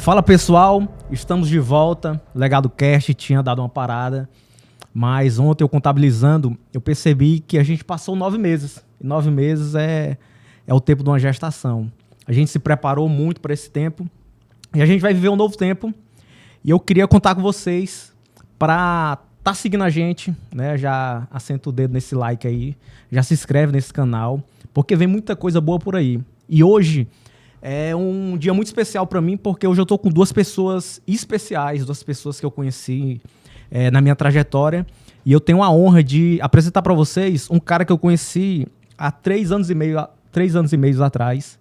Fala pessoal, estamos de volta. Legado Cast tinha dado uma parada, mas ontem eu contabilizando, eu percebi que a gente passou 9 meses. E 9 meses é o tempo de uma gestação. A gente se preparou muito para esse tempo e a gente vai viver um novo tempo. E eu queria contar com vocês para tá seguindo a gente, né? Já assenta o dedo nesse like aí, já se inscreve nesse canal, porque vem muita coisa boa por aí. E hoje é um dia muito especial para mim, porque hoje eu tô com duas pessoas especiais, duas pessoas que eu conheci na minha trajetória. E eu tenho a honra de apresentar para vocês um cara que eu conheci há 3 anos e meio atrás.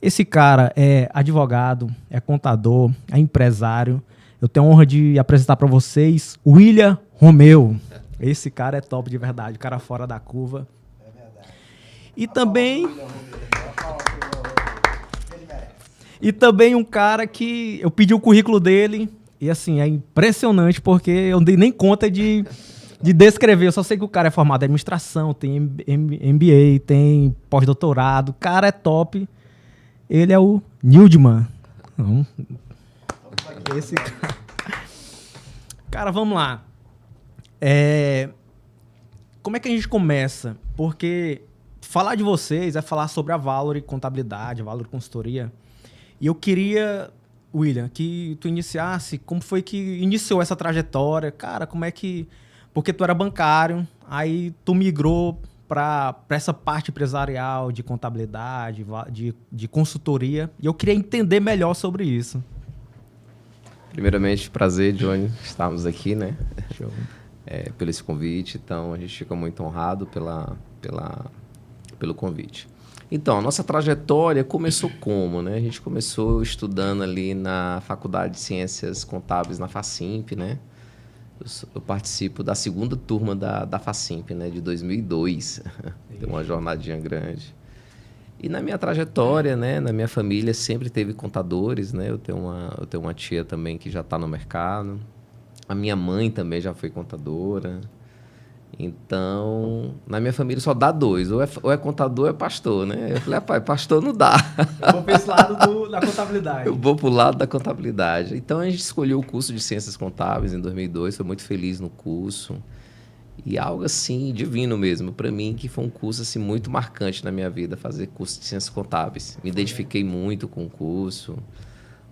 Esse cara é advogado, é contador, é empresário. Eu tenho a honra de apresentar para vocês o William Romeu. Esse cara é top de verdade, o cara fora da curva. É verdade. E também um cara que eu pedi o currículo dele e assim, é impressionante porque eu não dei nem conta de descrever. Eu só sei que o cara é formado em administração, tem MBA, tem pós-doutorado. O cara é top. Ele é o Nildman. Esse cara. Cara, vamos lá. Como é que a gente começa? Porque falar de vocês é falar sobre a Valor Contabilidade, a Valor Consultoria. E eu queria, William, que tu iniciasse, como foi que iniciou essa trajetória? Cara, como é que... Porque tu era bancário, aí tu migrou para essa parte empresarial de contabilidade, de consultoria. E eu queria entender melhor sobre isso. Primeiramente, prazer, Johnny, estarmos aqui, né? Show. Pelo esse convite. Então, a gente fica muito honrado pelo convite. Então, a nossa trajetória começou como, né? A gente começou estudando ali na Faculdade de Ciências Contábeis, na FACIMP, né? Eu participo da segunda turma da FACIMP, né? De 2002. Tem uma jornadinha grande. E na minha trajetória, né, na minha família, sempre teve contadores, né? Eu tenho uma tia também que já está no mercado. A minha mãe também já foi contadora. Então, na minha família só dá dois. Ou é contador ou é pastor, né? Eu falei, pai, pastor não dá. Eu vou para esse lado da contabilidade. Eu vou para o lado da contabilidade. Então, a gente escolheu o curso de Ciências Contábeis em 2002. Foi muito feliz no curso. E algo assim, divino mesmo, para mim, que foi um curso assim, muito marcante na minha vida, fazer curso de Ciências Contábeis. Me identifiquei muito com o curso,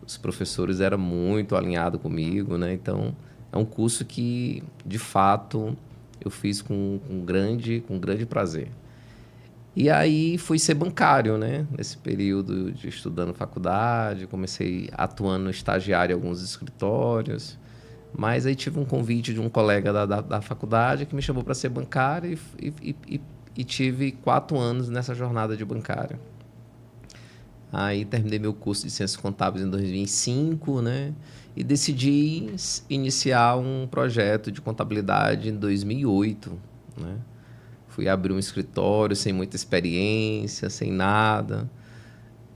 os professores eram muito alinhados comigo, né? Então, é um curso que, de fato, eu fiz com grande prazer. E aí, fui ser bancário, né? Nesse período de estudando faculdade, comecei atuando estagiário em alguns escritórios. Mas aí tive um convite de um colega da faculdade que me chamou para ser bancário e tive 4 anos nessa jornada de bancário. Aí terminei meu curso de Ciências Contábeis em 2005, né? E decidi iniciar um projeto de contabilidade em 2008, né? Fui abrir um escritório sem muita experiência, sem nada.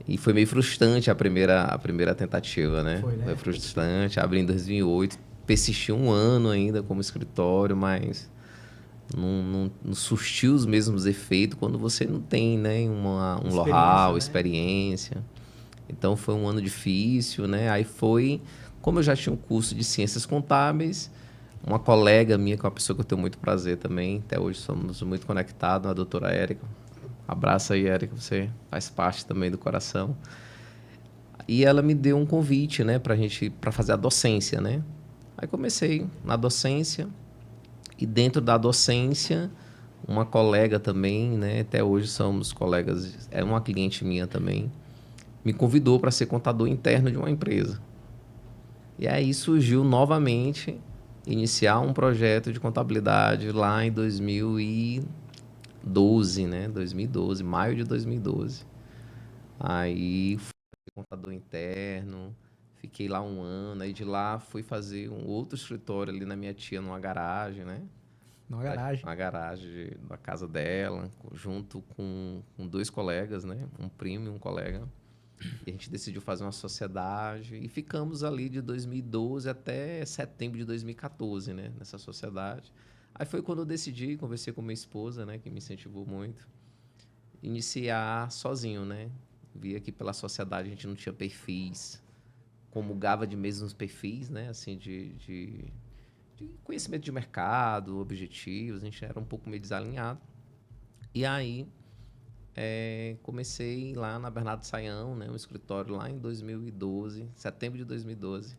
E foi meio frustrante a primeira tentativa, né? Foi, né? Foi frustrante. Abri em 2008, persisti um ano ainda como escritório, mas não surtiu os mesmos efeitos quando você não tem, né, um know-how, né? experiência. Então, foi um ano difícil, né? Aí foi... Como eu já tinha um curso de Ciências Contábeis, uma colega minha, que é uma pessoa que eu tenho muito prazer também, até hoje somos muito conectados, a doutora Érica. Abraço aí, Érica, você faz parte também do coração. E ela me deu um convite, né, para fazer a docência, né? Aí comecei na docência e dentro da docência uma colega também, né, até hoje somos colegas, é uma cliente minha também, me convidou para ser contador interno de uma empresa. E aí surgiu novamente iniciar um projeto de contabilidade lá em 2012, né? 2012, maio de 2012. Aí fui contador interno, fiquei lá um ano, aí de lá fui fazer um outro escritório ali na minha tia, numa garagem, né? Numa garagem. Uma garagem da casa dela, junto com 2 colegas, né? Um primo e um colega. E a gente decidiu fazer uma sociedade e ficamos ali de 2012 até setembro de 2014, né? Nessa sociedade. Aí foi quando eu decidi, conversei com minha esposa, né? Que me incentivou muito, iniciar sozinho, né? Vi que pela sociedade a gente não tinha perfis comulgava de mesmos perfis, né? Assim, de conhecimento de mercado, objetivos, a gente era um pouco meio desalinhado. E aí, comecei lá na Bernardo Sayão, né? Um escritório lá em 2012, setembro de 2012.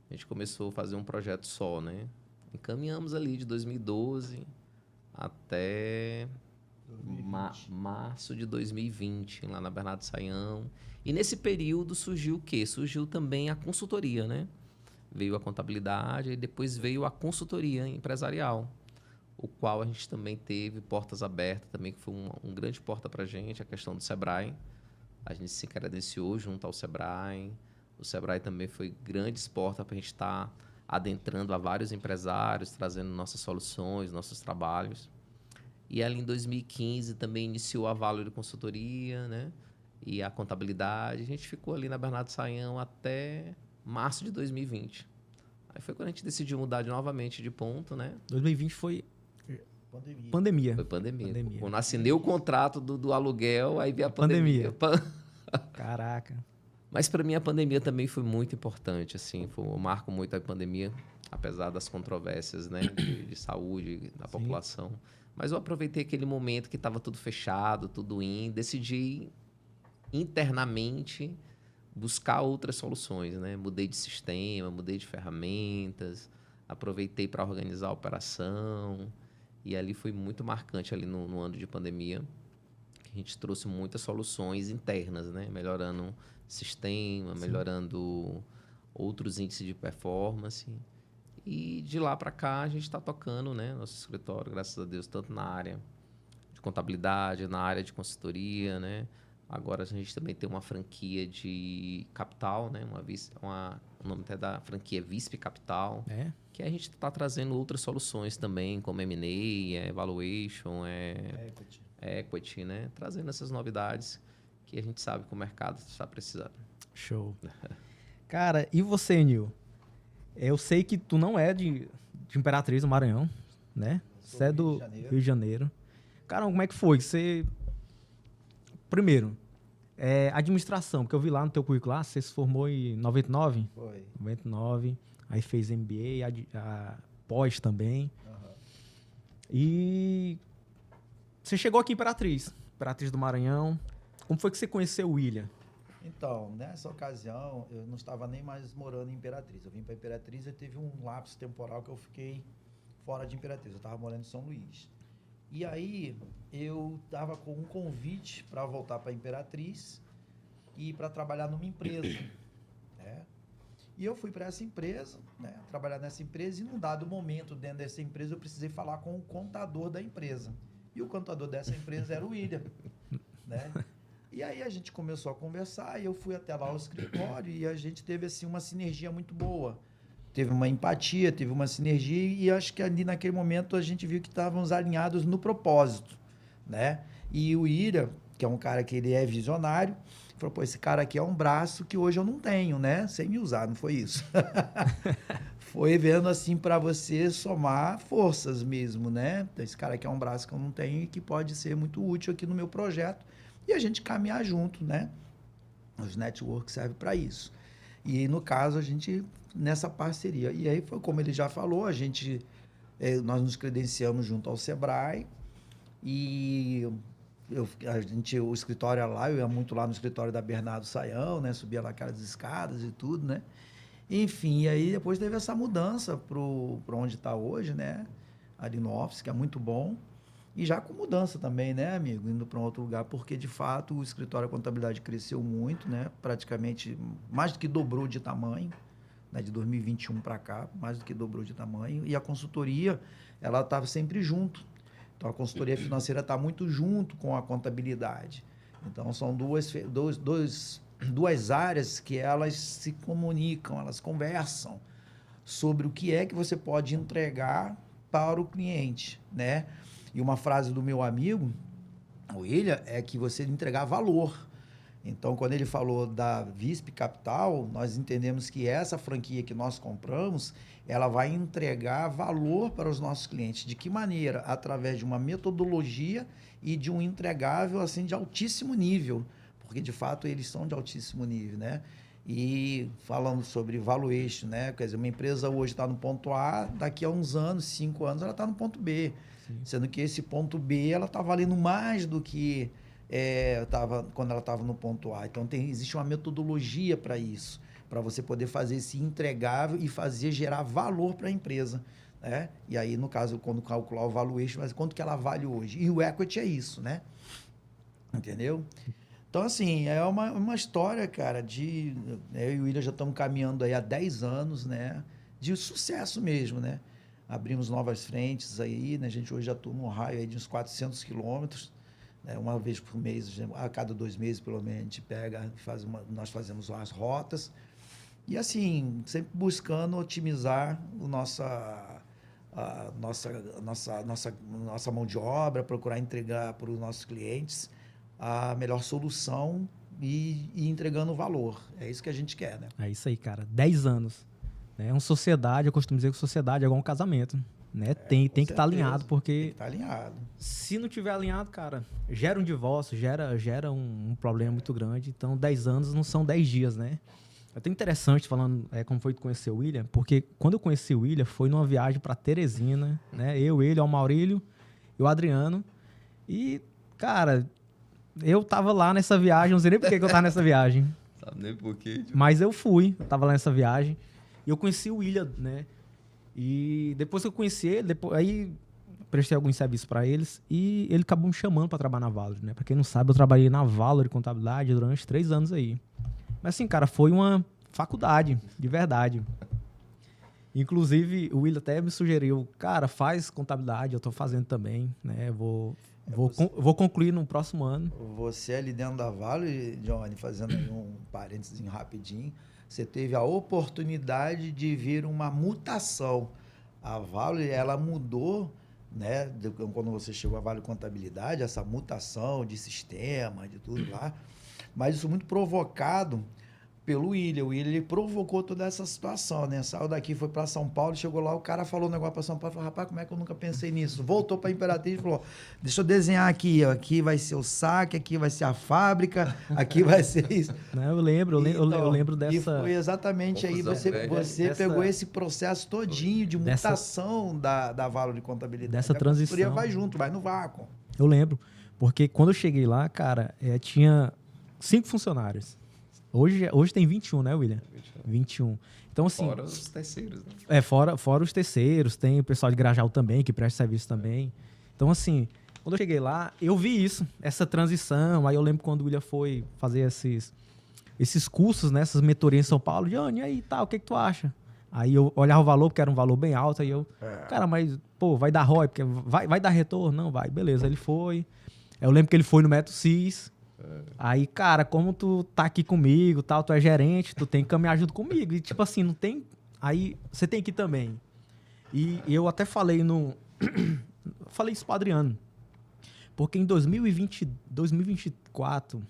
A gente começou a fazer um projeto só, né? Encaminhamos ali de 2012 até março de 2020, lá na Bernardo Sayão. E nesse período surgiu o quê? Surgiu também a consultoria, né? Veio a contabilidade e depois veio a consultoria empresarial, o qual a gente também teve portas abertas, também que foi um grande porta para a gente, a questão do Sebrae. A gente se credenciou junto ao Sebrae. O Sebrae também foi grandes portas para a gente estar adentrando a vários empresários, trazendo nossas soluções, nossos trabalhos. E ali em 2015 também iniciou a Valor Consultoria, né? E a contabilidade. A gente ficou ali na Bernardo Sayão até março de 2020. Aí foi quando a gente decidiu mudar novamente de ponto, né? 2020 foi Pandemia. pandemia. Foi pandemia. Quando assinei o contrato do aluguel, aí veio a pandemia. Caraca. Mas para mim a pandemia também foi muito importante, assim, eu marco muito a pandemia, apesar das controvérsias, né, de saúde da população. Mas eu aproveitei aquele momento que estava tudo fechado, tudo indo, decidi internamente buscar outras soluções, né? Mudei de sistema, mudei de ferramentas, aproveitei para organizar a operação e ali foi muito marcante ali no ano de pandemia. A gente trouxe muitas soluções internas, né? Melhorando sistema, melhorando outros índices de performance. E de lá para cá a gente está tocando, né? Nosso escritório, graças a Deus, tanto na área de contabilidade, na área de consultoria, né? Agora a gente também tem uma franquia de capital, né? O nome até da franquia é Visp Capital. Que a gente está trazendo outras soluções também, como M&A, Evaluation, Equity, né? Trazendo essas novidades que a gente sabe que o mercado está precisando. Show. Cara, e você, Nil? Eu sei que tu não é de Imperatriz do Maranhão, né? Você é do Rio de Janeiro. Cara, como é que foi? Você... Primeiro, administração, porque eu vi lá no teu currículo lá, você se formou em 99? Foi. 99, aí fez MBA, a pós também. Uhum. E você chegou aqui em Imperatriz do Maranhão. Como foi que você conheceu o William? Então, nessa ocasião, eu não estava nem mais morando em Imperatriz. Eu vim para Imperatriz e teve um lapso temporal que eu fiquei fora de Imperatriz. Eu estava morando em São Luís. E aí, eu estava com um convite para voltar para Imperatriz e para trabalhar numa empresa, né? E eu fui para essa empresa, né? Trabalhar nessa empresa e num dado momento dentro dessa empresa eu precisei falar com o contador da empresa. E o contador dessa empresa era o William, né? E aí a gente começou a conversar e eu fui até lá ao escritório e a gente teve assim uma sinergia muito boa. Teve uma empatia, teve uma sinergia e acho que ali naquele momento a gente viu que estávamos alinhados no propósito, né? E o Ira, que é um cara que ele é visionário, falou, pô, esse cara aqui é um braço que hoje eu não tenho, né? Sem me usar, não foi isso. Foi vendo assim para você somar forças mesmo, né? Esse cara aqui é um braço que eu não tenho e que pode ser muito útil aqui no meu projeto e a gente caminhar junto, né? Os networks servem para isso. E no caso, a gente, nessa parceria. E aí foi como ele já falou, nós nos credenciamos junto ao Sebrae e o escritório era lá, eu ia muito lá no escritório da Bernardo Sayão, né? Subia lá aquelas escadas e tudo, né? Enfim, e aí depois teve essa mudança para onde está hoje, né? Ali no office, que é muito bom. E já com mudança também, né, amigo? Indo para um outro lugar, porque de fato o escritório de contabilidade cresceu muito, né? Praticamente mais do que dobrou de tamanho, né? De 2021 para cá, mais do que dobrou de tamanho. E a consultoria, ela estava sempre junto. Então a consultoria financeira está muito junto com a contabilidade. Então são duas áreas que elas se comunicam, elas conversam sobre o que é que você pode entregar para o cliente, né? E uma frase do meu amigo, o William, é que você entregar valor. Então, quando ele falou da Visp Capital, nós entendemos que essa franquia que nós compramos, ela vai entregar valor para os nossos clientes. De que maneira? Através de uma metodologia e de um entregável assim de altíssimo nível, porque de fato eles são de altíssimo nível, né? E falando sobre valuation, né? Quer dizer, uma empresa hoje está no ponto A, daqui a uns anos, 5 anos, ela está no ponto B. Sim. Sendo que esse ponto B, ela está valendo mais do que quando ela estava no ponto A. Então, existe uma metodologia para isso, para você poder fazer esse entregável e gerar valor para a empresa. Né? E aí, no caso, quando calcular o valuation, mas quanto que ela vale hoje? E o equity é isso, né? Entendeu? Então, assim, é uma história, cara, eu e o William já estamos caminhando aí há 10 anos, né? De sucesso mesmo, né? Abrimos novas frentes aí, né? A gente hoje já atua num raio aí de uns 400 quilômetros, né? Uma vez por mês, a cada 2 meses, pelo menos, a gente pega, nós fazemos as rotas. E, assim, sempre buscando otimizar a nossa mão de obra, procurar entregar para os nossos clientes a melhor solução e entregando valor. É isso que a gente quer, né? É isso aí, cara. 10 anos. Né? Uma sociedade, eu costumo dizer que sociedade é igual um casamento. Né? Tem que estar alinhado, porque... Tem que estar alinhado. Se não tiver alinhado, cara, gera um divórcio, gera um problema muito grande. Então, 10 anos não são 10 dias, né? É até interessante falando como foi conhecer o William, porque quando eu conheci o William foi numa viagem para Teresina, né? Eu, ele, o Maurílio e o Adriano. E, cara... Eu tava lá nessa viagem, não sei nem por que eu tava nessa viagem. Sabe nem por quê. Tipo... Mas eu tava lá nessa viagem. E eu conheci o William, né? E depois que eu conheci ele, aí prestei alguns serviços pra eles. E ele acabou me chamando pra trabalhar na Valor, né? Pra quem não sabe, eu trabalhei na Valor de contabilidade durante 3 anos aí. Mas assim, cara, foi uma faculdade, de verdade. Inclusive, o William até me sugeriu, cara, faz contabilidade, eu tô fazendo também, né? Vou concluir no próximo ano. Você ali dentro da Vale, Johnny, fazendo aí um parênteses rapidinho, você teve a oportunidade de ver uma mutação. A Vale, ela mudou, né? Quando você chegou à Vale Contabilidade, essa mutação de sistema, de tudo lá, mas isso muito provocado pelo William. O William provocou toda essa situação, né? Saiu daqui, foi para São Paulo, chegou lá, o cara falou um negócio para São Paulo, falou, rapaz, como é que eu nunca pensei nisso? Voltou para a Imperatriz e falou, deixa eu desenhar aqui, ó, aqui vai ser o saque, aqui vai ser a fábrica, aqui vai ser isso. Não, eu lembro dessa... E foi exatamente aí, você pegou esse processo todinho de mutação da Valo de Contabilidade. Dessa transição. A consultoria vai junto, vai no vácuo. Eu lembro, porque quando eu cheguei lá, cara, tinha 5 funcionários. Hoje tem 21, né, William? 21. Então, assim... Fora os terceiros, né? Fora os terceiros. Tem o pessoal de Grajaú também, que presta serviço também. Então, assim, quando eu cheguei lá, eu vi isso, essa transição. Aí eu lembro quando o William foi fazer esses cursos, né, essas mentorias em São Paulo. Johnny, e aí, tá, o que tu acha? Aí eu olhava o valor, porque era um valor bem alto. Aí eu, cara, mas, pô, vai dar ROI, porque vai dar retorno? Não, vai. Beleza, ele foi. Eu lembro que ele foi no Método CIS. Aí, cara, como tu tá aqui comigo, tal, tu é gerente, tu tem que caminhar junto comigo. E, tipo assim, não tem... Aí, você tem que ir também. E eu até falei falei isso pro Adriano. Porque em 2024,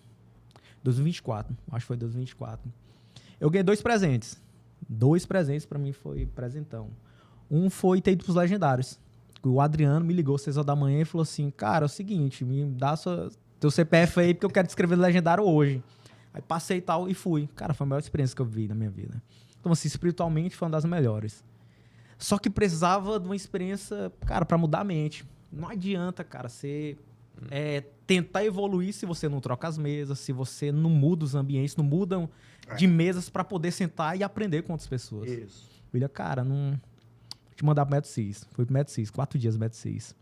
acho que foi 2024, eu ganhei 2 presentes. 2 presentes pra mim foi presentão. Um foi ter ido pros Legendários. O Adriano me ligou às 6 horas da manhã e falou assim, cara, é o seguinte, me dá teu CPF aí, porque eu quero te escrever Legendário hoje. Aí passei e tal e fui. Cara, foi a melhor experiência que eu vi na minha vida. Então, assim, espiritualmente foi uma das melhores. Só que precisava de uma experiência, cara, pra mudar a mente. Não adianta, cara, você tentar evoluir se você não troca as mesas, se você não muda os ambientes, não mudam de mesas pra poder sentar e aprender com outras pessoas. Isso. William, cara, não... Vou te mandar pro Método CIS. Fui pro Método CIS, 4 dias no Método CIS.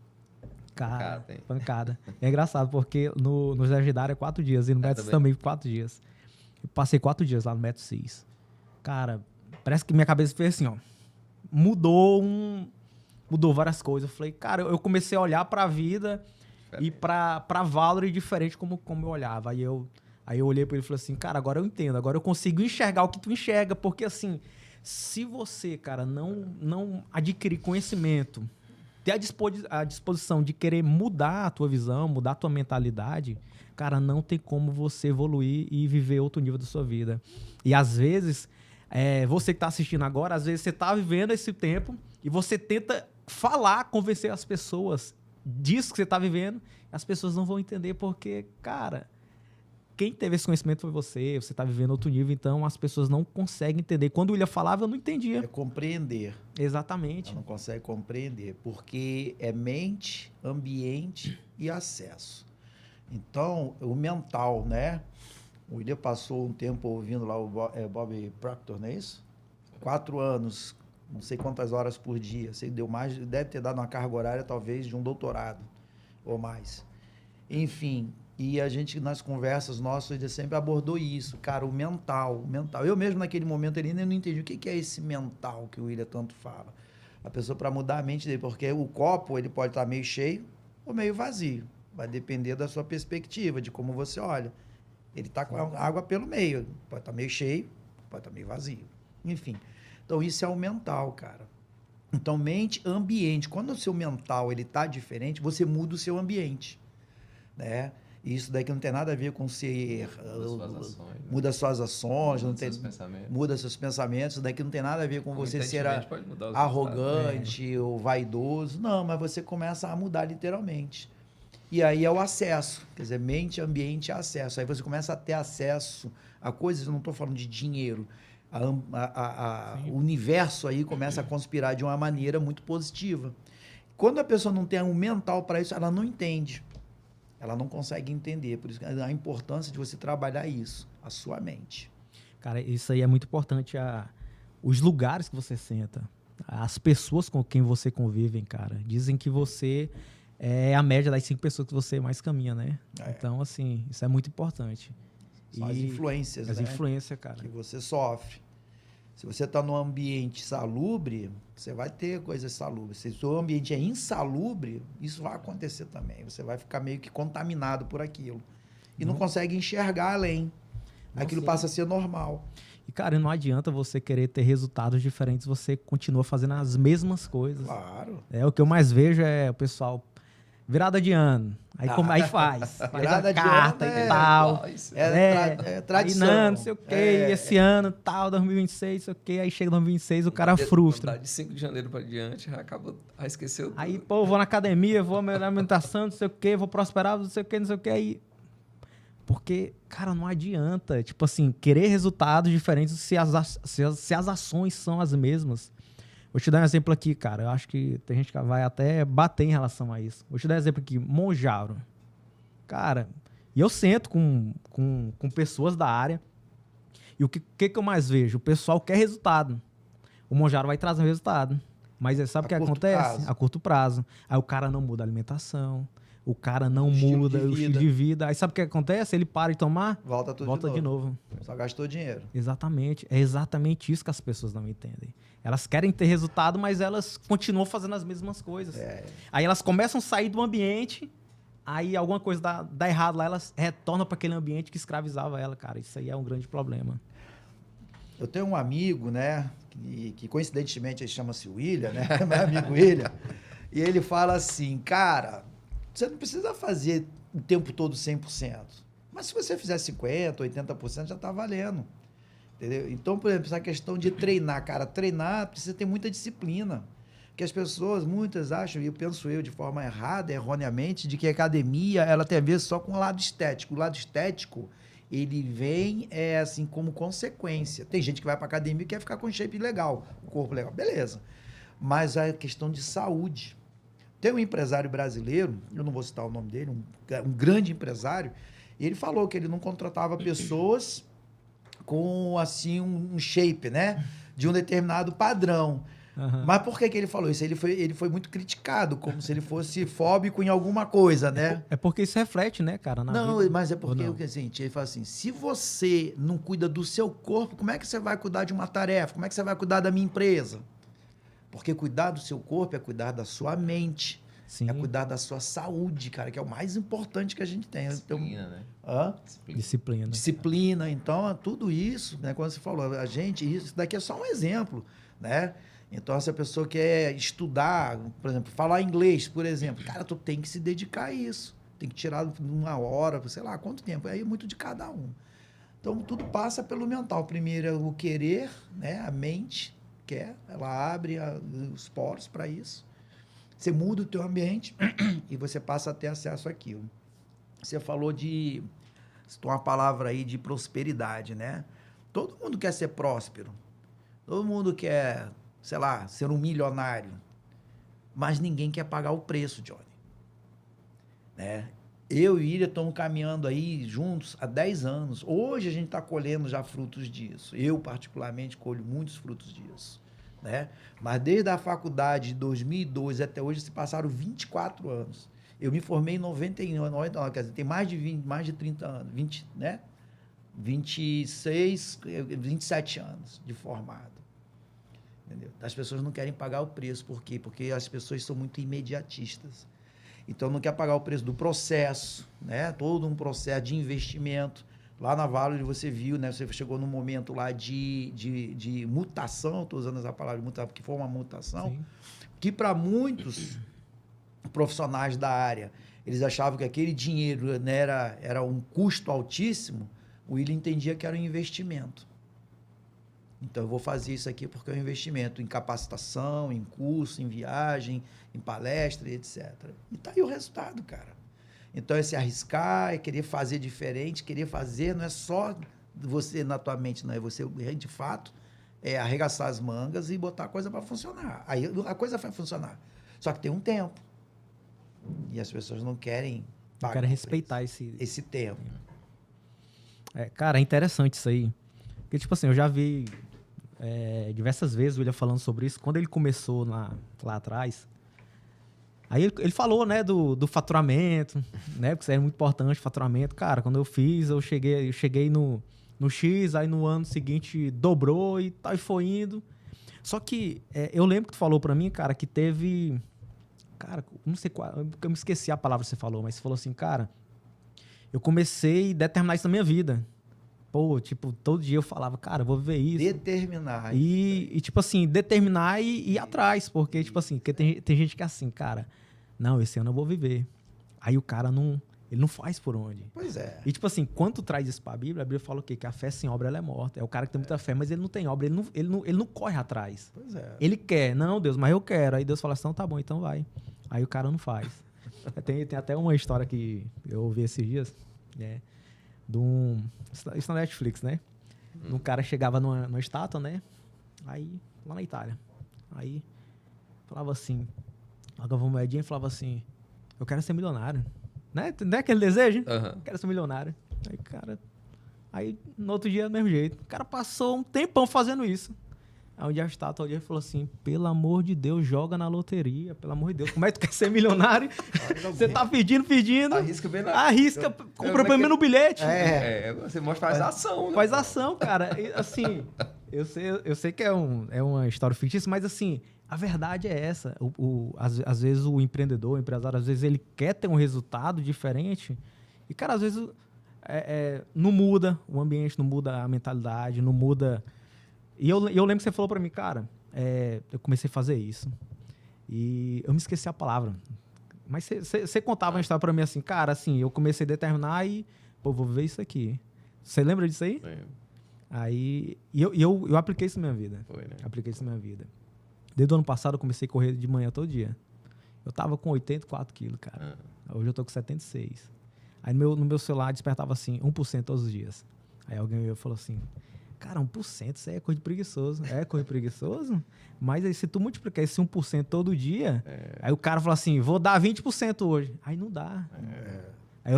Cara, pancada. É engraçado, porque no Legendário é 4 dias, e no Método também 4 dias. Eu passei 4 dias lá no Método CIS. Cara, parece que minha cabeça fez assim, ó. Mudou várias coisas. Eu falei, cara, eu comecei a olhar pra vida e pra Valor diferente como eu olhava. Aí eu olhei pra ele e falei assim, cara, agora eu entendo, agora eu consigo enxergar o que tu enxerga, porque assim, se você, cara, não adquirir conhecimento, ter a disposição de querer mudar a tua visão, mudar a tua mentalidade, cara, não tem como você evoluir e viver outro nível da sua vida. E às vezes, você que está assistindo agora, às vezes você está vivendo esse tempo e você tenta convencer as pessoas disso que você está vivendo, as pessoas não vão entender porque, cara, quem teve esse conhecimento foi você está vivendo outro nível, então as pessoas não conseguem entender. Quando o William falava, eu não entendia. É compreender. Exatamente. Ela não consegue compreender, porque é mente, ambiente e acesso. Então, o mental, né? O William passou um tempo ouvindo lá o Bob Proctor, não é isso? 4 anos, não sei quantas horas por dia. Sei, deu mais, deve ter dado uma carga horária, talvez, de um doutorado ou mais. Enfim, e a gente, nas conversas nossas, ele sempre abordou isso, cara, o mental. Eu mesmo, naquele momento, ele ainda não entendi o que é esse mental que o William tanto fala. A pessoa, para mudar a mente dele, porque o copo, ele pode estar meio cheio ou meio vazio. Vai depender da sua perspectiva, de como você olha. Ele está com a água pelo meio, pode estar meio cheio, pode estar meio vazio. Enfim, então isso é o mental, cara. Então, mente, ambiente. Quando o seu mental ele está diferente, você muda o seu ambiente, né? E isso daqui não tem nada a ver com ser... Muda suas ações, muda seus pensamentos. Isso daqui não tem nada a ver com você ser arrogante ou vaidoso. Não, mas você começa a mudar literalmente. E aí é o acesso. Quer dizer, mente, ambiente e acesso. Aí você começa a ter acesso a coisas, eu não estou falando de dinheiro. O universo aí começa a conspirar de uma maneira muito positiva. Quando a pessoa não tem um mental para isso, ela não entende. Ela não consegue entender. Por isso a importância de você trabalhar isso, a sua mente. Cara, isso aí é muito importante. Os lugares que você senta, as pessoas com quem você convive, cara. Dizem que você é a média das 5 pessoas que você mais caminha, né? Então, assim, isso é muito importante. São as influências, as influências, cara. Que você sofre. Se você está num ambiente salubre, você vai ter coisas salubres. Se o seu ambiente é insalubre, isso vai acontecer também. Você vai ficar meio que contaminado por aquilo. E não consegue enxergar além. Aquilo passa a ser normal. E, cara, não adianta você querer ter resultados diferentes, você continua fazendo as mesmas coisas. Claro. O que eu mais vejo é o pessoal... Virada de ano. Aí faz virada a carta e tal. É tradição. Aí não sei o quê, esse ano, tal, 2026, não sei o quê. Aí chega 2026, o cara frustra. De 5 de janeiro para diante, já esqueceu tudo. Aí, pô, vou na academia, vou melhorar a alimentação, não sei o quê, vou prosperar, não sei o quê. Aí... Porque, cara, não adianta, tipo assim, querer resultados diferentes se as ações são as mesmas. Vou te dar um exemplo aqui, cara. Eu acho que tem gente que vai até bater em relação a isso. Vou te dar um exemplo aqui. Monjaro. Cara, e eu sento com pessoas da área. E o que eu mais vejo? O pessoal quer resultado. O Monjaro vai trazer um resultado. Mas sabe o que acontece? A curto prazo. Aí o cara não muda a alimentação. O cara não muda o estilo de vida. Aí sabe o que acontece? Ele para de tomar, volta de novo. Só gastou dinheiro. Exatamente. É exatamente isso que as pessoas não entendem. Elas querem ter resultado, mas elas continuam fazendo as mesmas coisas. Aí elas começam a sair do ambiente, aí alguma coisa dá errado lá, elas retornam para aquele ambiente que escravizava ela, cara. Isso aí é um grande problema. Eu tenho um amigo, né, que coincidentemente ele chama-se William, né? Meu amigo William. E ele fala assim, cara... Você não precisa fazer o tempo todo 100%. Mas se você fizer 50%, 80%, já está valendo. Entendeu? Então, por exemplo, essa questão de treinar. Cara, treinar precisa ter muita disciplina. Porque as pessoas, muitas acham, e eu penso de forma errada, erroneamente, de que a academia ela tem a ver só com o lado estético. O lado estético, ele vem assim como consequência. Tem gente que vai para a academia e quer ficar com shape legal, o corpo legal. Beleza. Mas a questão de saúde. Tem um empresário brasileiro, eu não vou citar o nome dele, um grande empresário, e ele falou que ele não contratava pessoas com assim um shape, né? De um determinado padrão. Uhum. Mas por que ele falou isso? Ele foi muito criticado, como se ele fosse fóbico em alguma coisa, né? É porque isso reflete, né, cara? Não, vida. Mas é porque ele fala assim, se você não cuida do seu corpo, como é que você vai cuidar de uma tarefa? Como é que você vai cuidar da minha empresa? Porque cuidar do seu corpo é cuidar da sua mente. Sim. É cuidar da sua saúde, cara, que é o mais importante que a gente tem. Disciplina, né? Disciplina. Então, tudo isso, né, quando você falou, isso daqui é só um exemplo, né? Então, se a pessoa quer estudar, por exemplo, falar inglês, por exemplo, cara, tu tem que se dedicar a isso. Tem que tirar 1 hora, sei lá, quanto tempo. Aí é muito de cada um. Então, tudo passa pelo mental. Primeiro é o querer, né? A mente quer, ela abre os poros para isso. Você muda o teu ambiente e você passa a ter acesso àquilo. Você falou de citou uma palavra aí de prosperidade, né? Todo mundo quer ser próspero. Todo mundo quer, sei lá, ser um milionário. Mas ninguém quer pagar o preço, Johnny. Né? Eu e Ilha estamos caminhando aí juntos há 10 anos. Hoje a gente está colhendo já frutos disso. Eu, particularmente, colho muitos frutos disso. Né? Mas desde a faculdade de 2002 até hoje se passaram 24 anos. Eu me formei em 99, quer dizer, tem mais de 30 anos, 20, né? 26, 27 anos de formado. Entendeu? As pessoas não querem pagar o preço. Por quê? Porque as pessoas são muito imediatistas. Então, não quer pagar o preço do processo, né? Todo um processo de investimento. Lá na Vale você viu, né? Você chegou num momento lá de mutação, estou usando essa palavra mutação, porque foi uma mutação, sim, que para muitos profissionais da área, eles achavam que aquele dinheiro, né, era um custo altíssimo. O Willian entendia que era um investimento. Então, eu vou fazer isso aqui porque é um investimento em capacitação, em curso, em viagem, em palestra, etc. E tá aí o resultado, cara. Então, é se arriscar, é querer fazer diferente, querer fazer, não é só você na tua mente, não é você, de fato, é arregaçar as mangas e botar a coisa para funcionar. Aí a coisa vai funcionar. Só que tem um tempo. E as pessoas não querem pagar. Não querem respeitar esse tempo. Cara, é interessante isso aí. Porque, tipo assim, eu já vi diversas vezes o Willian falando sobre isso. Quando ele começou lá atrás, aí ele falou, né, do faturamento, né, porque isso é muito importante, faturamento. Cara, quando eu fiz, eu cheguei no X, aí no ano seguinte dobrou e tal, e foi indo. Só que eu lembro que tu falou pra mim, cara, que teve... Cara, não sei qual... Eu me esqueci a palavra que você falou, mas você falou assim, cara, eu comecei a determinar isso na minha vida. Pô, tipo, todo dia eu falava, cara, eu vou viver isso. Determinar. E tipo assim, determinar e ir atrás. Porque, tipo assim, porque tem gente que é assim, cara, não, esse ano eu vou viver. Aí o cara ele não faz por onde. Pois é. E tipo assim, quando tu traz isso pra Bíblia, a Bíblia fala o quê? Que a fé sem obra, ela é morta. É o cara que tem muita fé, mas ele não tem obra, ele não corre atrás. Pois é. Ele quer, não, Deus, mas eu quero. Aí Deus fala assim, tá bom, então vai. Aí o cara não faz. Tem até uma história que eu ouvi esses dias, né? Isso na Netflix, né? Um cara chegava numa estátua, né? Aí, lá na Itália. Aí, falava assim, pagava uma moedinha e falava assim, eu quero ser milionário. Né? Não é aquele desejo? Uhum. Quero ser milionário. Aí, cara... Aí, no outro dia, do mesmo jeito. O cara passou um tempão fazendo isso. Aí, um dia a estátua olhou e falou assim, pelo amor de Deus, joga na loteria. Pelo amor de Deus, como é que tu quer ser milionário? Você tá pedindo. Arrisca bem na... Arrisca, compra pra mim no bilhete. Você mostra, faz ação, né? Faz ação, cara. E, assim, eu sei que é uma história fictícia, mas assim, a verdade é essa. Às vezes o empreendedor, o empresário, às vezes ele quer ter um resultado diferente e, cara, às vezes não muda o ambiente, não muda a mentalidade, não muda... E eu lembro que você falou pra mim, cara, eu comecei a fazer isso e eu me esqueci a palavra. Mas você contava uma história pra mim assim, cara, assim, eu comecei a determinar e, pô, vou viver isso aqui. Você lembra disso aí? Lembro. Aí, eu apliquei isso na minha vida. Foi, né? Apliquei isso na minha vida. Desde o ano passado eu comecei a correr de manhã todo dia. Eu tava com 84 quilos, cara. Hoje eu tô com 76. Aí no meu celular despertava assim, 1% todos os dias. Aí alguém falou assim, cara, 1%, isso aí é coisa de preguiçoso. É coisa de preguiçoso? Mas aí se tu multiplicar esse 1% todo dia, aí o cara fala assim, vou dar 20% hoje. Aí não dá. Aí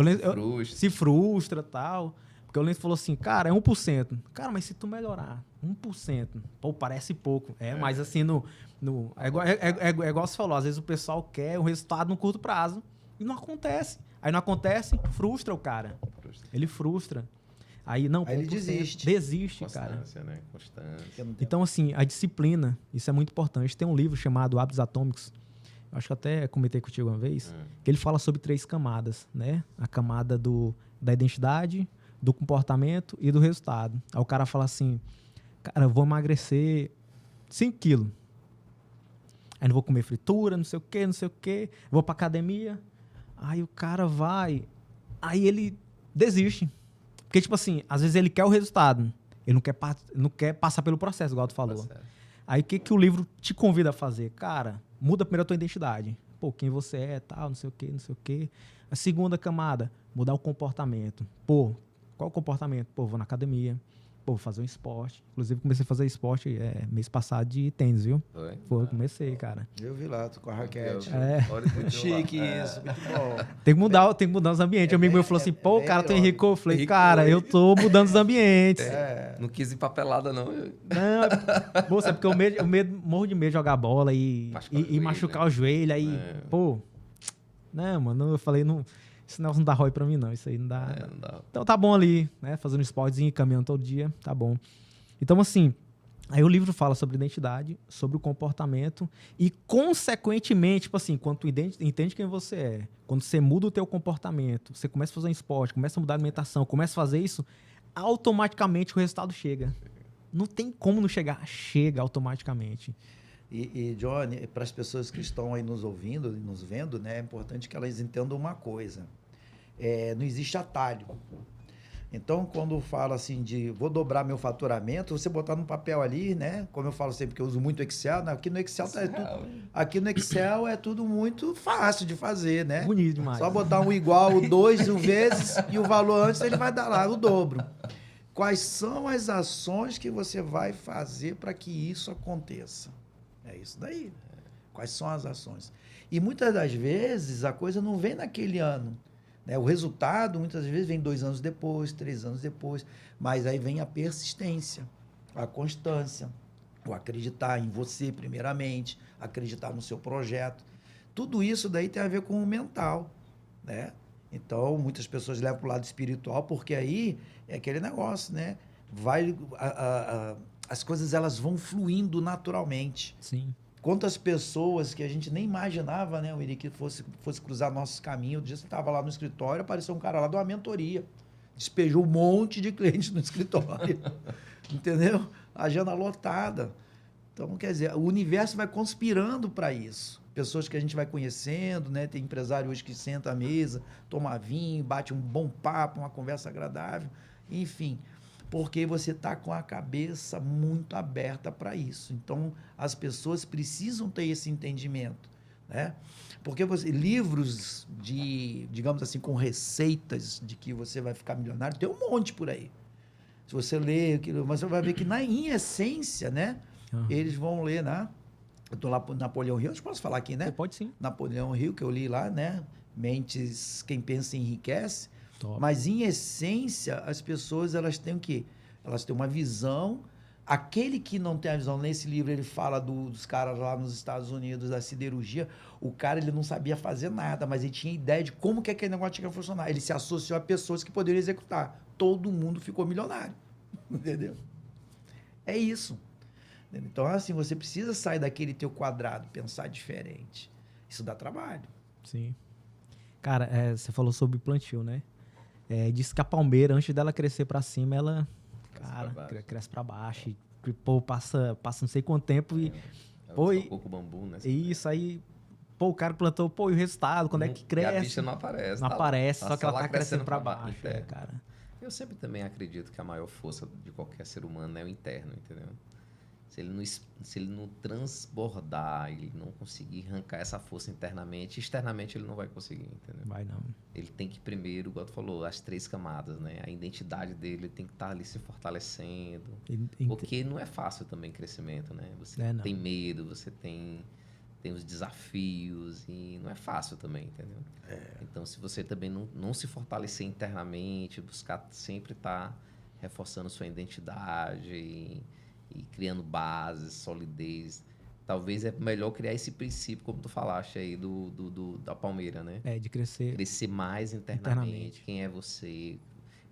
se frustra e tal. Porque o Lenço falou assim, cara, é 1%. Cara, mas se tu melhorar 1%, pô, parece pouco. Mas assim, é igual você falou, às vezes o pessoal quer o resultado no curto prazo e não acontece. Aí não acontece, frustra o cara. Ele frustra. Aí ele desiste. Desiste, cara. Constância, né? Constância. Então, assim, a disciplina, isso é muito importante. Tem um livro chamado Hábitos Atômicos, eu acho que até comentei contigo uma vez, que ele fala sobre 3 camadas, né? A camada da identidade, do comportamento e do resultado. Aí o cara fala assim, cara, eu vou emagrecer 5 quilos. Aí não vou comer fritura, não sei o quê, vou pra academia. Aí o cara vai, aí ele desiste. Porque, tipo assim, às vezes ele quer o resultado, ele não quer passar pelo processo, igual tu falou. Aí o que o livro te convida a fazer? Cara, muda primeiro a tua identidade. Pô, quem você é, tal, não sei o quê. A segunda camada, mudar o comportamento. Pô, Qual o comportamento? Pô, vou na academia. Pô, vou fazer um esporte. Inclusive, comecei a fazer esporte mês passado de tênis, viu? Foi, comecei, cara. Eu vi lá, tô com a raquete. Muito Chique isso, muito bom. Tem que mudar os ambientes. Um amigo meu falou assim, pô, cara, tu enricou. Eu falei, Enricou, cara, eu tô mudando os ambientes. Não quis ir pra pelada, não. Não, moça, é porque morro de medo de jogar bola e machucar o joelho. Aí, pô, não, mano, eu falei, não, esse negócio não dá ROI pra mim, não. Isso aí não dá. Não dá. Então tá bom ali, né? Fazendo esportezinho, caminhando todo dia, tá bom. Então, assim, aí o livro fala sobre identidade, sobre o comportamento e, consequentemente, tipo assim, quando tu entende quem você é, quando você muda o teu comportamento, você começa a fazer um esporte, começa a mudar a alimentação, começa a fazer isso, automaticamente o resultado chega. Não tem como não chegar, chega automaticamente. E Johnny, para as pessoas que estão aí nos ouvindo e nos vendo, né, é importante que elas entendam uma coisa. Não existe atalho. Então, quando fala assim de vou dobrar meu faturamento, você botar no papel ali, né? Como eu falo sempre que eu uso muito Excel, né? Aqui no Excel é tudo muito fácil de fazer, né? Bonito demais. Só botar um igual, o 2 vezes e o valor antes, ele vai dar lá o dobro. Quais são as ações que você vai fazer para que isso aconteça? É isso daí. Quais são as ações? E muitas das vezes a coisa não vem naquele ano. O resultado, muitas vezes, vem 2 anos depois, 3 anos depois, mas aí vem a persistência, a constância, o acreditar em você, primeiramente, acreditar no seu projeto. Tudo isso daí tem a ver com o mental, né? Então, muitas pessoas levam para o lado espiritual, porque aí é aquele negócio, né? As coisas elas vão fluindo naturalmente. Sim. Quantas pessoas que a gente nem imaginava, né, o Henrique fosse cruzar nossos caminhos. Um dia você estava lá no escritório, apareceu um cara lá de uma mentoria. Despejou um monte de clientes no escritório. Entendeu? A agenda lotada. Então, quer dizer, o universo vai conspirando para isso. Pessoas que a gente vai conhecendo, né? Tem empresário hoje que senta à mesa, toma vinho, bate um bom papo, uma conversa agradável. Enfim, porque você está com a cabeça muito aberta para isso. Então, as pessoas precisam ter esse entendimento, né? Porque livros digamos assim, com receitas de que você vai ficar milionário, tem um monte por aí. Se você ler aquilo, mas você vai ver que, em essência, né? Eles vão ler, né? Eu estou lá por Napoleão Hill, eu posso falar aqui, né? Você pode sim. Napoleão Hill, que eu li lá, né? Mentes, quem pensa enriquece. Top. Mas, em essência, as pessoas elas têm o quê? Elas têm uma visão. Aquele que não tem a visão, nesse livro ele fala dos caras lá nos Estados Unidos, da siderurgia. O cara ele não sabia fazer nada, mas ele tinha ideia de como que aquele negócio tinha que funcionar. Ele se associou a pessoas que poderiam executar. Todo mundo ficou milionário. Entendeu? É isso. Então, assim, você precisa sair daquele teu quadrado, pensar diferente. Isso dá trabalho. Sim. Cara, você falou sobre plantio, né? Diz que a palmeira, antes dela crescer pra cima, ela cresce pra baixo. E, pô, passa não sei quanto tempo e... Pô, um pouco bambu, né? Isso aí... Pô, o cara plantou, pô, e o resultado? Quando é que cresce? E a bicha não aparece. Não aparece, só que ela tá crescendo pra baixo, baixo, cara. Eu sempre também acredito que a maior força de qualquer ser humano é o interno, entendeu? Se ele não transbordar, ele não conseguir arrancar essa força internamente, externamente ele não vai conseguir, entendeu? Vai não. Ele tem que primeiro, igual tu falou, as 3 camadas, né? A identidade dele tem que estar ali se fortalecendo. Porque não é fácil também crescimento, né? Você tem medo, você tem os desafios e não é fácil também, entendeu? Então, se você também não se fortalecer internamente, buscar sempre estar reforçando sua identidade e criando bases, solidez. Talvez é melhor criar esse princípio, como tu falaste aí, da palmeira, né? De crescer. Crescer mais internamente. Quem é você?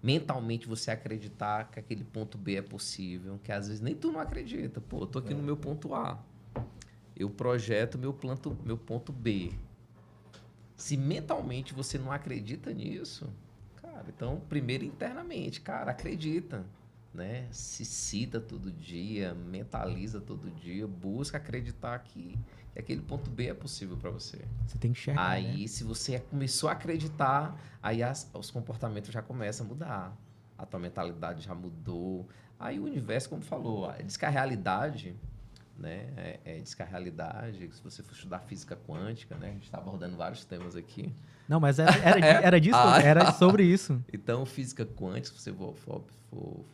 Mentalmente você acreditar que aquele ponto B é possível, que às vezes nem tu não acredita. Pô, eu tô aqui no meu ponto A. Eu projeto meu ponto B. Se mentalmente você não acredita nisso, cara, então primeiro internamente, cara, acredita. Né? Se cita todo dia, mentaliza todo dia, busca acreditar que aquele ponto B é possível para você. Você tem que enxergar, aí, né? Se você começou a acreditar, aí os comportamentos já começam a mudar. A tua mentalidade já mudou. Aí o universo, como falou, diz que a realidade né? Diz que a realidade, se você for estudar física quântica, né? A gente está abordando vários temas aqui. Não, mas era disso, era sobre isso. Então, física quântica, se você for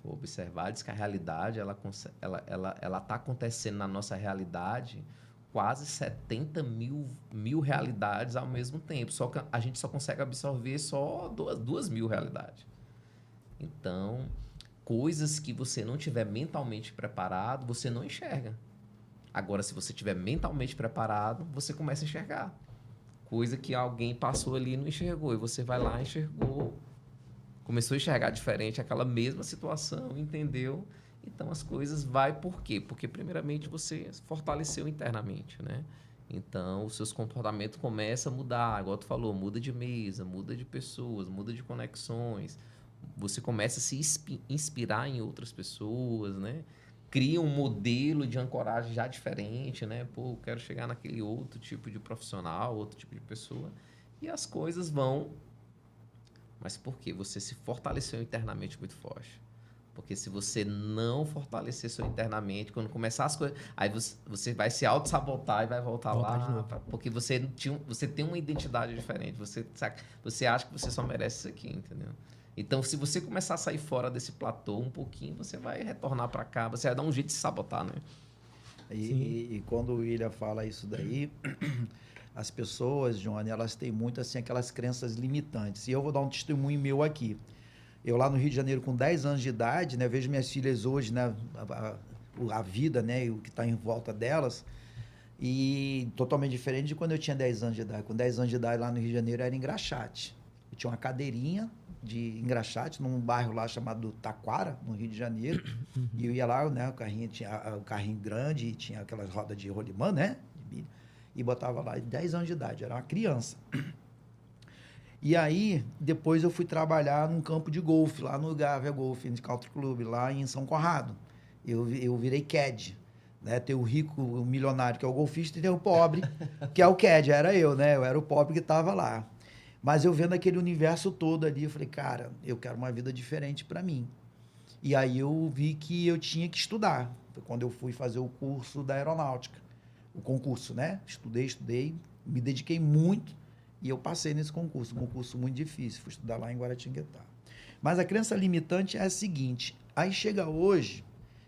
observar, diz que a realidade ela está acontecendo na nossa realidade quase 70 mil realidades ao mesmo tempo. Só que a gente só consegue absorver só 2.000 realidades. Então, coisas que você não tiver mentalmente preparado, você não enxerga. Agora, se você tiver mentalmente preparado, você começa a enxergar. Coisa que alguém passou ali e não enxergou. E você vai lá e enxergou. Começou a enxergar diferente aquela mesma situação, entendeu? Então, as coisas vai por quê? Porque, primeiramente, você fortaleceu internamente, né? Então, os seus comportamentos começam a mudar. Igual tu falou, muda de mesa, muda de pessoas, muda de conexões. Você começa a se inspirar em outras pessoas, né? Cria um modelo de ancoragem já diferente, né? Pô, eu quero chegar naquele outro tipo de profissional, outro tipo de pessoa. E as coisas vão... Mas por quê? Você se fortaleceu internamente muito forte. Porque se você não fortalecer seu internamente, quando começar as coisas... Aí você vai se auto-sabotar e vai voltar lá. Porque você tem uma identidade diferente. Você acha que você só merece isso aqui, entendeu? Então, se você começar a sair fora desse platô um pouquinho, você vai retornar para cá. Você vai dar um jeito de se sabotar, né? E quando o William fala isso daí... As pessoas, Johnny, elas têm muito assim, aquelas crenças limitantes. E eu vou dar um testemunho meu aqui. Eu lá no Rio de Janeiro, com 10 anos de idade, né, vejo minhas filhas hoje, né, a vida, né, e o que está em volta delas, e totalmente diferente de quando eu tinha 10 anos de idade. Com 10 anos de idade, lá no Rio de Janeiro, era engraxate. Eu tinha uma cadeirinha de engraxate num bairro lá chamado Taquara, no Rio de Janeiro. E eu ia lá, né, o carrinho tinha o carrinho grande, e tinha aquelas rodas de rolimã, né, de milho. E botava lá, 10 anos de idade, era uma criança. E aí, depois eu fui trabalhar num campo de golfe, lá no Gávea Golf Country Club, lá em São Conrado. Eu virei CAD, né? Tem o rico, o milionário, que é o golfista, e tem o pobre, que é o CAD, era eu, né? Eu era o pobre que estava lá. Mas eu vendo aquele universo todo ali, eu falei, cara, eu quero uma vida diferente para mim. E aí eu vi que eu tinha que estudar. Foi quando eu fui fazer o curso da aeronáutica. O concurso, né? Estudei, me dediquei muito e eu passei nesse concurso. Um concurso muito difícil, fui estudar lá em Guaratinguetá. Mas a crença limitante é a seguinte, aí chega hoje,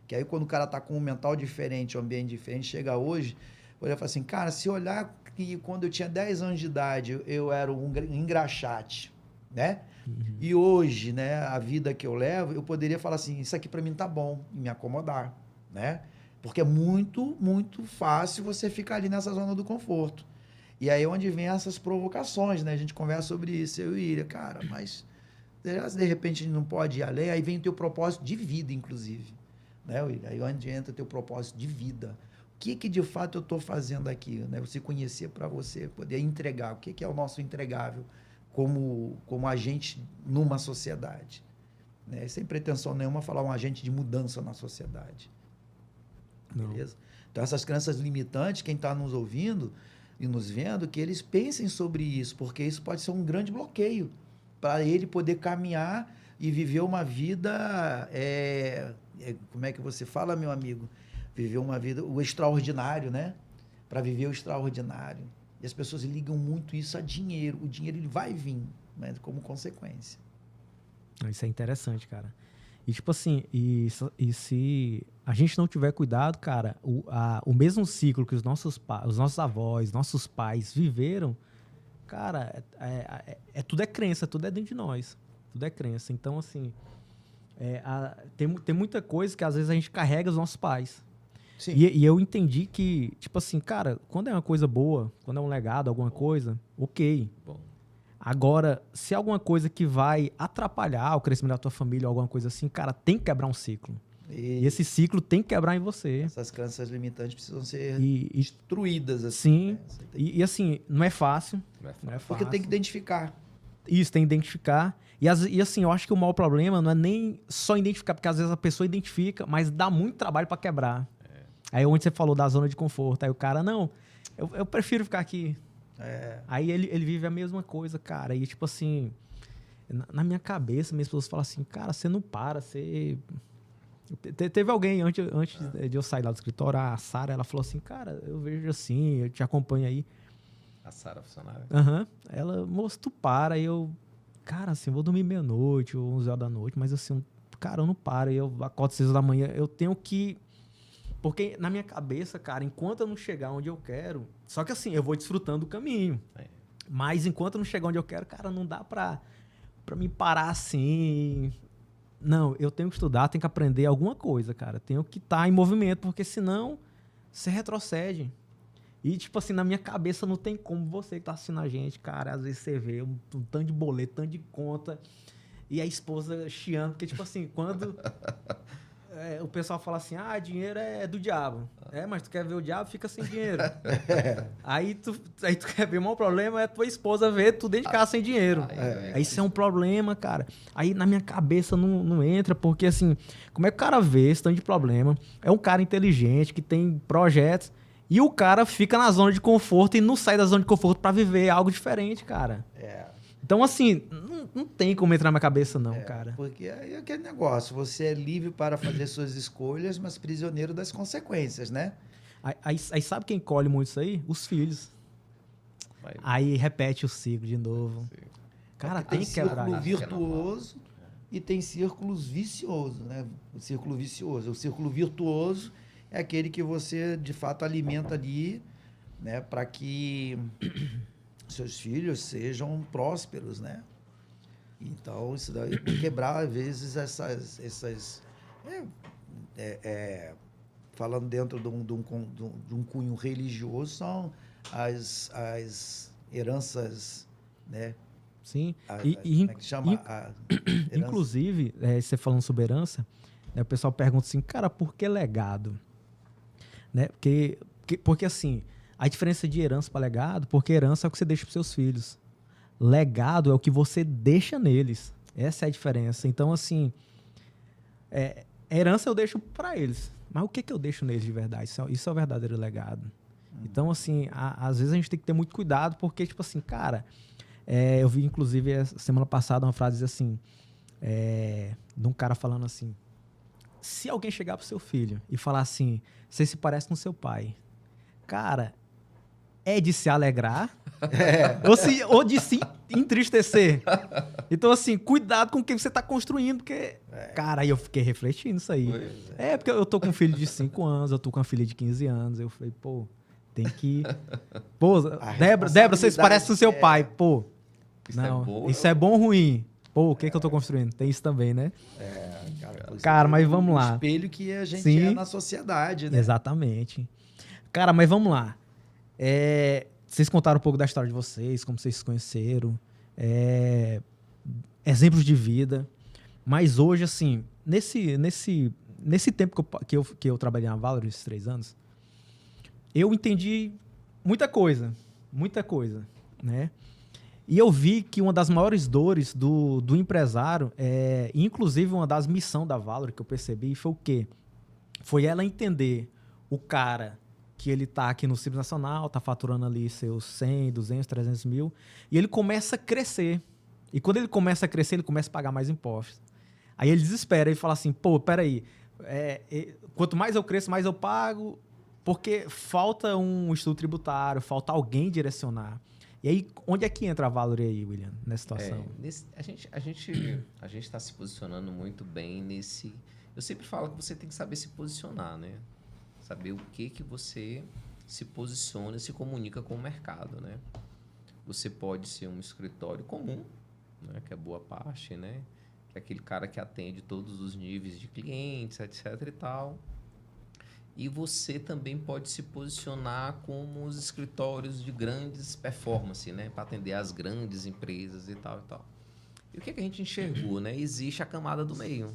que aí quando o cara tá com um mental diferente, um ambiente diferente, chega hoje, olha e fala assim, cara, se olhar que quando eu tinha 10 anos de idade, eu era um engraxate, né? Uhum. E hoje, né, a vida que eu levo, eu poderia falar assim, isso aqui para mim tá bom, e me acomodar, né? Porque é muito, muito fácil você ficar ali nessa zona do conforto. E aí é onde vem essas provocações, né? A gente conversa sobre isso, eu e Ilha, cara, mas de repente a gente não pode ir além, aí vem o teu propósito de vida, inclusive. Né, William? Aí onde entra o teu propósito de vida. O que de fato eu estou fazendo aqui? Né? Você conhecer para você poder entregar. O que é o nosso entregável como agente numa sociedade? Né? Sem pretensão nenhuma falar um agente de mudança na sociedade. Não. Beleza? Então, essas crenças limitantes, quem está nos ouvindo e nos vendo, que eles pensem sobre isso, porque isso pode ser um grande bloqueio para ele poder caminhar e viver uma vida, como é que você fala, meu amigo? Viver uma vida, o extraordinário, né? Para viver o extraordinário. E as pessoas ligam muito isso a dinheiro. O dinheiro ele vai vir, né? Como consequência. Isso é interessante, cara. E tipo assim, e se a gente não tiver cuidado, cara, o mesmo ciclo que os nossos avós, nossos pais viveram, cara, tudo é crença, tudo é dentro de nós. Tudo é crença. Então, assim, tem muita coisa que às vezes a gente carrega os nossos pais. Sim. E eu entendi que, tipo assim, cara, quando é uma coisa boa, quando é um legado, alguma coisa, ok. Bom. Agora, se é alguma coisa que vai atrapalhar o crescimento da tua família ou alguma coisa assim, cara, tem que quebrar um ciclo. E esse ciclo tem que quebrar em você. Essas crenças limitantes precisam ser destruídas. Assim, sim. Né? E assim, não é fácil. Não é fácil. Porque tem que identificar. Isso, tem que identificar. E assim, eu acho que o maior problema não é nem só identificar, porque às vezes a pessoa identifica, mas dá muito trabalho para quebrar. Aí onde você falou da zona de conforto, aí o cara, não, eu prefiro ficar aqui. Aí ele vive a mesma coisa, cara. E tipo assim, na minha cabeça, minhas pessoas falam assim, cara, você não para, você Teve alguém, antes de eu sair lá do escritório, a Sara, ela falou assim, cara, eu vejo assim, eu te acompanho aí. A Sara funcionária. Aham. Ela, moço, tu para. E eu, cara, assim, eu vou dormir meia-noite ou 11 horas da noite, mas assim, cara, eu não paro. E eu acordo 6 horas da manhã, eu tenho que... Porque na minha cabeça, cara, enquanto eu não chegar onde eu quero... Só que assim, eu vou desfrutando do caminho. Mas enquanto eu não chegar onde eu quero, cara, não dá pra me parar assim... Não, eu tenho que estudar, tenho que aprender alguma coisa, cara. Tenho que estar em movimento, porque senão você retrocede. E, tipo assim, na minha cabeça não tem como você que tá assistindo a gente, cara. Às vezes você vê um tanto de boleto, tanto de conta, e a esposa chiando, porque, tipo assim, quando o pessoal fala assim, dinheiro é do diabo. Mas tu quer ver o diabo, fica sem dinheiro. Aí tu quer ver, o maior problema é tua esposa ver tu dentro de casa sem dinheiro. Aí isso é um problema, cara. Aí na minha cabeça não entra, porque assim, como é que o cara vê esse tanto de problema? É um cara inteligente, que tem projetos, e o cara fica na zona de conforto e não sai da zona de conforto pra viver algo diferente, cara. Então, assim, não tem como entrar na minha cabeça, não, cara. Porque aí é aquele negócio, você é livre para fazer suas escolhas, mas prisioneiro das consequências, né? Aí sabe quem colhe muito isso aí? Os filhos. Aí repete o ciclo de novo. Cara, tem que quebrar. Círculo virtuoso e tem círculos viciosos, né? O círculo vicioso. O círculo virtuoso é aquele que você, de fato, alimenta ali, né? Para que seus filhos sejam prósperos, né? Então, isso daí quebrar, às vezes, essas falando dentro de um cunho religioso, são as heranças, né? Sim. Como é que chama? Inclusive, você falando sobre herança, né, o pessoal pergunta assim, cara, por que legado? Né? Porque assim, a diferença de herança para legado, porque herança é o que você deixa para seus filhos. Legado é o que você deixa neles. Essa é a diferença. Então, assim, herança eu deixo para eles. Mas o que eu deixo neles de verdade? Isso é o verdadeiro legado. Então, assim, às vezes a gente tem que ter muito cuidado, porque, tipo assim, cara, eu vi, inclusive, semana passada uma frase assim, de um cara falando assim, se alguém chegar pro seu filho e falar assim, você se parece com seu pai, cara, é de se alegrar ou de se entristecer. Então, assim, cuidado com o que você tá construindo, porque... Cara, aí eu fiquei refletindo isso aí. Porque eu tô com um filho de 5 anos, eu tô com uma filha de 15 anos, eu falei, pô, tem que... Pô, Débora, você se parece com seu pai, pô. Isso é bom ou ruim? Pô, o que eu tô construindo? Tem isso também, né? Cara, mas vamos lá. O espelho que a gente é na sociedade, né? Exatamente. Cara, mas vamos lá. Vocês contaram um pouco da história de vocês, como vocês se conheceram, exemplos de vida. Mas hoje, assim, nesse tempo que eu trabalhei na Valor, esses 3 anos, eu entendi muita coisa, né? E eu vi que uma das maiores dores do empresário, inclusive uma das missões da Valor que eu percebi, foi o quê? Foi ela entender o cara que ele tá aqui no Simples Nacional, tá faturando ali seus 100, 200, 300 mil, e ele começa a crescer. E quando ele começa a crescer, ele começa a pagar mais impostos. Aí ele desespera e fala assim, pô, peraí, quanto mais eu cresço, mais eu pago, porque falta um estudo tributário, falta alguém direcionar. E aí, onde é que entra a Valor aí, William, nessa situação? A gente está se posicionando muito bem nesse... Eu sempre falo que você tem que saber se posicionar, né? Saber o que você se posiciona e se comunica com o mercado, né? Você pode ser um escritório comum, né? Que é boa parte, né? Que é aquele cara que atende todos os níveis de clientes, etc e tal. E você também pode se posicionar como os escritórios de grandes performance, né? Para atender as grandes empresas e tal e tal. E o que a gente enxergou, né? Existe a camada do meio,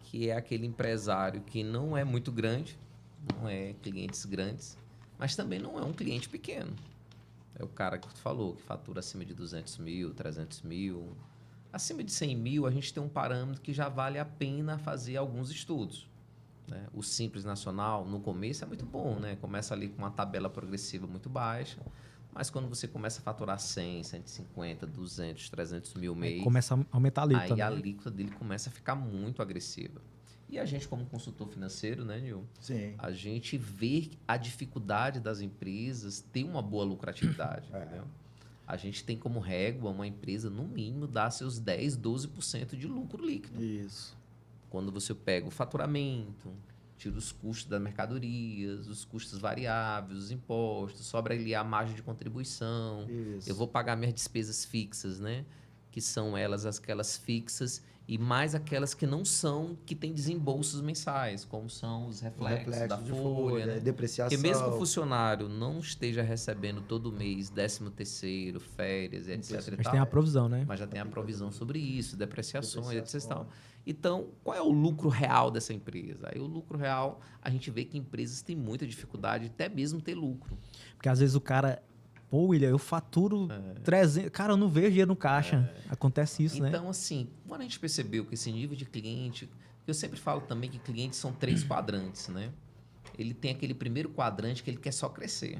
que é aquele empresário que não é muito grande, não é clientes grandes, mas também não é um cliente pequeno. É o cara que tu falou, que fatura acima de 200 mil, 300 mil. Acima de 100 mil, a gente tem um parâmetro que já vale a pena fazer alguns estudos. Né? O Simples Nacional, no começo, é muito bom, né? Começa ali com uma tabela progressiva muito baixa, mas quando você começa a faturar 100, 150, 200, 300 mil mês... Começa a aumentar a alíquota. Aí a alíquota dele começa a ficar muito agressiva. E a gente, como consultor financeiro, né, Nil? Sim. A gente vê a dificuldade das empresas ter uma boa lucratividade, entendeu? A gente tem como régua uma empresa, no mínimo, dar seus 10, 12% de lucro líquido. Isso. Quando você pega o faturamento, tira os custos das mercadorias, os custos variáveis, os impostos, sobra ali a margem de contribuição. Isso. Eu vou pagar minhas despesas fixas, né? Que são aquelas fixas, e mais aquelas que não são, que têm desembolsos mensais, como são os reflexos da de folha, né? depreciação. Porque mesmo que o funcionário não esteja recebendo todo mês 13º, férias, etc. e Mas tal, tem a provisão, né? mas já tem a provisão sobre isso, depreciações, etc. e tal. Então, qual é o lucro real dessa empresa? Aí o lucro real, a gente vê que empresas têm muita dificuldade até mesmo ter lucro. Porque às vezes o cara... Pô, William, eu faturo 300... Cara, eu não vejo dinheiro no caixa. Acontece isso, né? Então, assim, quando a gente percebeu que esse nível de cliente... Eu sempre falo também que clientes são 3 quadrantes, né? Ele tem aquele primeiro quadrante que ele quer só crescer.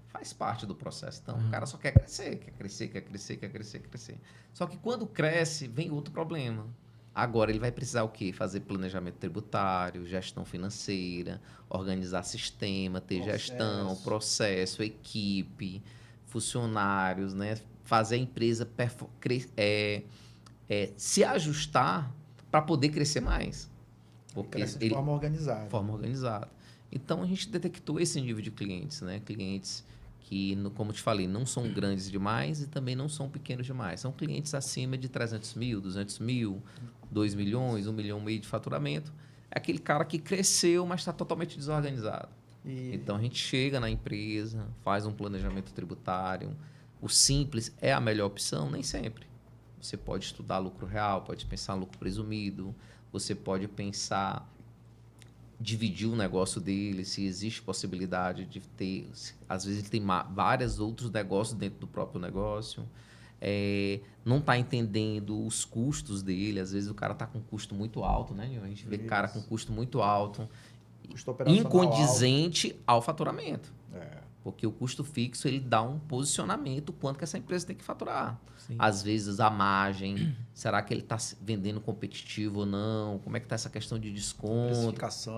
Faz parte do processo. Então, o cara só quer crescer, quer crescer, quer crescer, quer crescer, quer crescer. Só que quando cresce, vem outro problema. Agora ele vai precisar o quê? Fazer planejamento tributário, gestão financeira, organizar sistema, ter gestão, processo, equipe, funcionários, né? Fazer a empresa se ajustar para poder crescer mais. Porque cresce de forma organizada. Forma organizada. Então a gente detectou esse nível de clientes, né? Clientes que, como te falei, não são grandes demais e também não são pequenos demais. São clientes acima de 300 mil, 200 mil, 2 milhões, 1,5 milhão de faturamento. É aquele cara que cresceu, mas está totalmente desorganizado. Então, a gente chega na empresa, faz um planejamento tributário. O simples é a melhor opção? Nem sempre. Você pode estudar lucro real, pode pensar lucro presumido, você pode pensar... dividir o negócio dele, se existe possibilidade de ter... Às vezes ele tem vários outros negócios dentro do próprio negócio. Não está entendendo os custos dele. Às vezes o cara está com um custo muito alto, né? A gente vê cara com custo muito alto, incondizente ao faturamento. Porque o custo fixo ele dá um posicionamento quanto que essa empresa tem que faturar. Sim. Às vezes a margem, será que ele está vendendo competitivo ou não? Como é que está essa questão de desconto?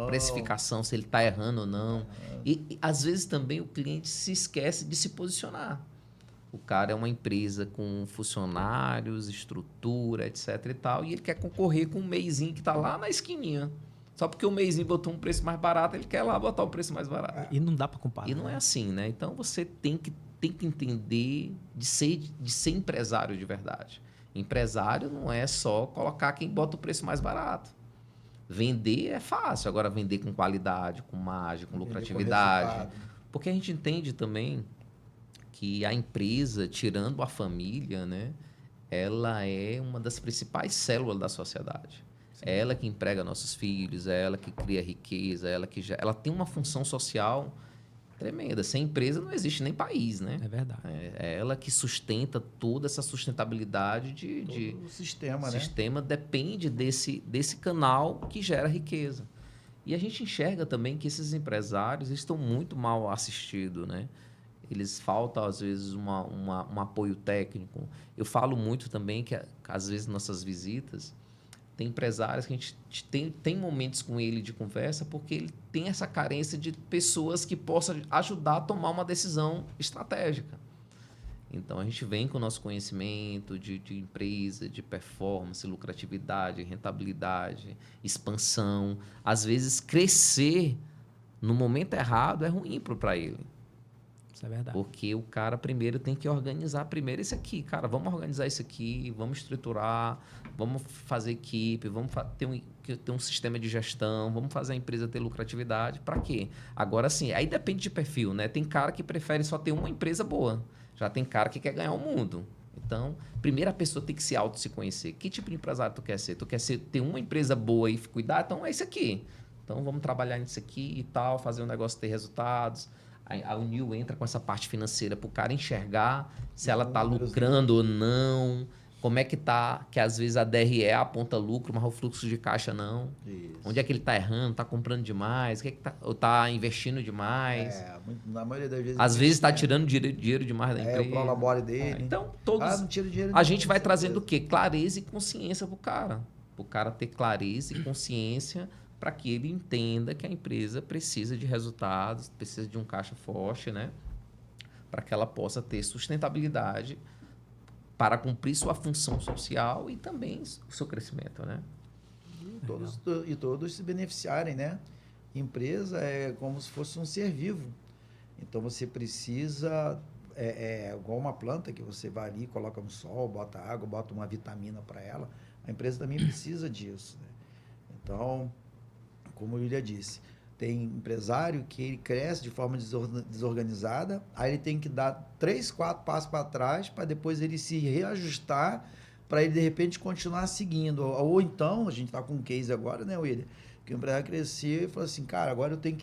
Precificação, se ele está errando ou não. E às vezes também o cliente se esquece de se posicionar. O cara é uma empresa com funcionários, estrutura, etc e tal, e ele quer concorrer com um meizinho que está lá na esquininha. Só porque o meizinho botou um preço mais barato, ele quer lá botar o preço mais barato. E não dá para comparar. E não é assim, né? Então, você tem que entender de ser empresário de verdade. Empresário não é só colocar quem bota o preço mais barato. Vender é fácil. Agora, vender com qualidade, com margem, com lucratividade. Porque a gente entende também que a empresa, tirando a família, né? Ela é uma das principais células da sociedade. É ela que emprega nossos filhos, é ela que cria riqueza, ela tem uma função social tremenda. Sem empresa não existe nem país, né? É verdade. É ela que sustenta toda essa sustentabilidade o sistema, né? O né? sistema depende desse canal que gera riqueza. E a gente enxerga também que esses empresários estão muito mal assistidos, né? Eles faltam, às vezes, um apoio técnico. Eu falo muito também que, às vezes, nossas visitas... Tem empresários que a gente tem momentos com ele de conversa porque ele tem essa carência de pessoas que possam ajudar a tomar uma decisão estratégica. Então, a gente vem com o nosso conhecimento de empresa, de performance, lucratividade, rentabilidade, expansão. Às vezes, crescer no momento errado é ruim para ele. Isso é verdade. Porque o cara primeiro tem que organizar primeiro isso aqui. Cara, vamos organizar isso aqui, vamos estruturar, vamos fazer equipe, vamos ter um sistema de gestão, vamos fazer a empresa ter lucratividade. Para quê? Agora sim, aí depende de perfil, né? Tem cara que prefere só ter uma empresa boa. Já tem cara que quer ganhar o mundo. Então, primeiro a pessoa tem que se conhecer. Que tipo de empresário tu quer ser? Tu quer ter uma empresa boa e cuidar? Então é isso aqui. Então vamos trabalhar nisso aqui e tal, fazer o negócio ter resultados. A Unil entra com essa parte financeira para o cara enxergar se ela está lucrando ou não, como é que está, que às vezes a DRE aponta lucro, mas o fluxo de caixa não. Isso. Onde é que ele está errando, está comprando demais, ou está investindo demais. Na maioria das vezes... Às vezes está tirando dinheiro demais da empresa. O prolabore dele. Então, todos... não tira dinheiro a gente vai trazendo o quê? Clareza e consciência para o cara. o cara ter clareza e consciência para que ele entenda que a empresa precisa de resultados, precisa de um caixa forte, né? Para que ela possa ter sustentabilidade para cumprir sua função social e também o seu crescimento, né? E todos se beneficiarem, né? Empresa é como se fosse um ser vivo. Então você precisa, igual uma planta que você vai ali, coloca no sol, bota água, bota uma vitamina para ela. A empresa também precisa disso, né? Então, como o William disse, tem empresário que ele cresce de forma desorganizada, aí ele tem que dar 3, 4 passos para trás para depois ele se reajustar para ele, de repente, continuar seguindo. Ou então, a gente está com um case agora, né, William? Que o empresário cresceu e falou assim, cara, agora eu tenho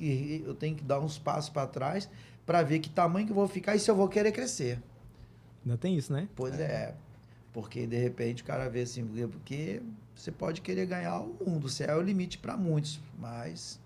que dar uns passos para trás para ver que tamanho que eu vou ficar e se eu vou querer crescer. Ainda tem isso, né? Pois é. Porque, de repente, o cara vê assim, porque você pode querer ganhar o mundo, o céu é o limite para muitos, mas,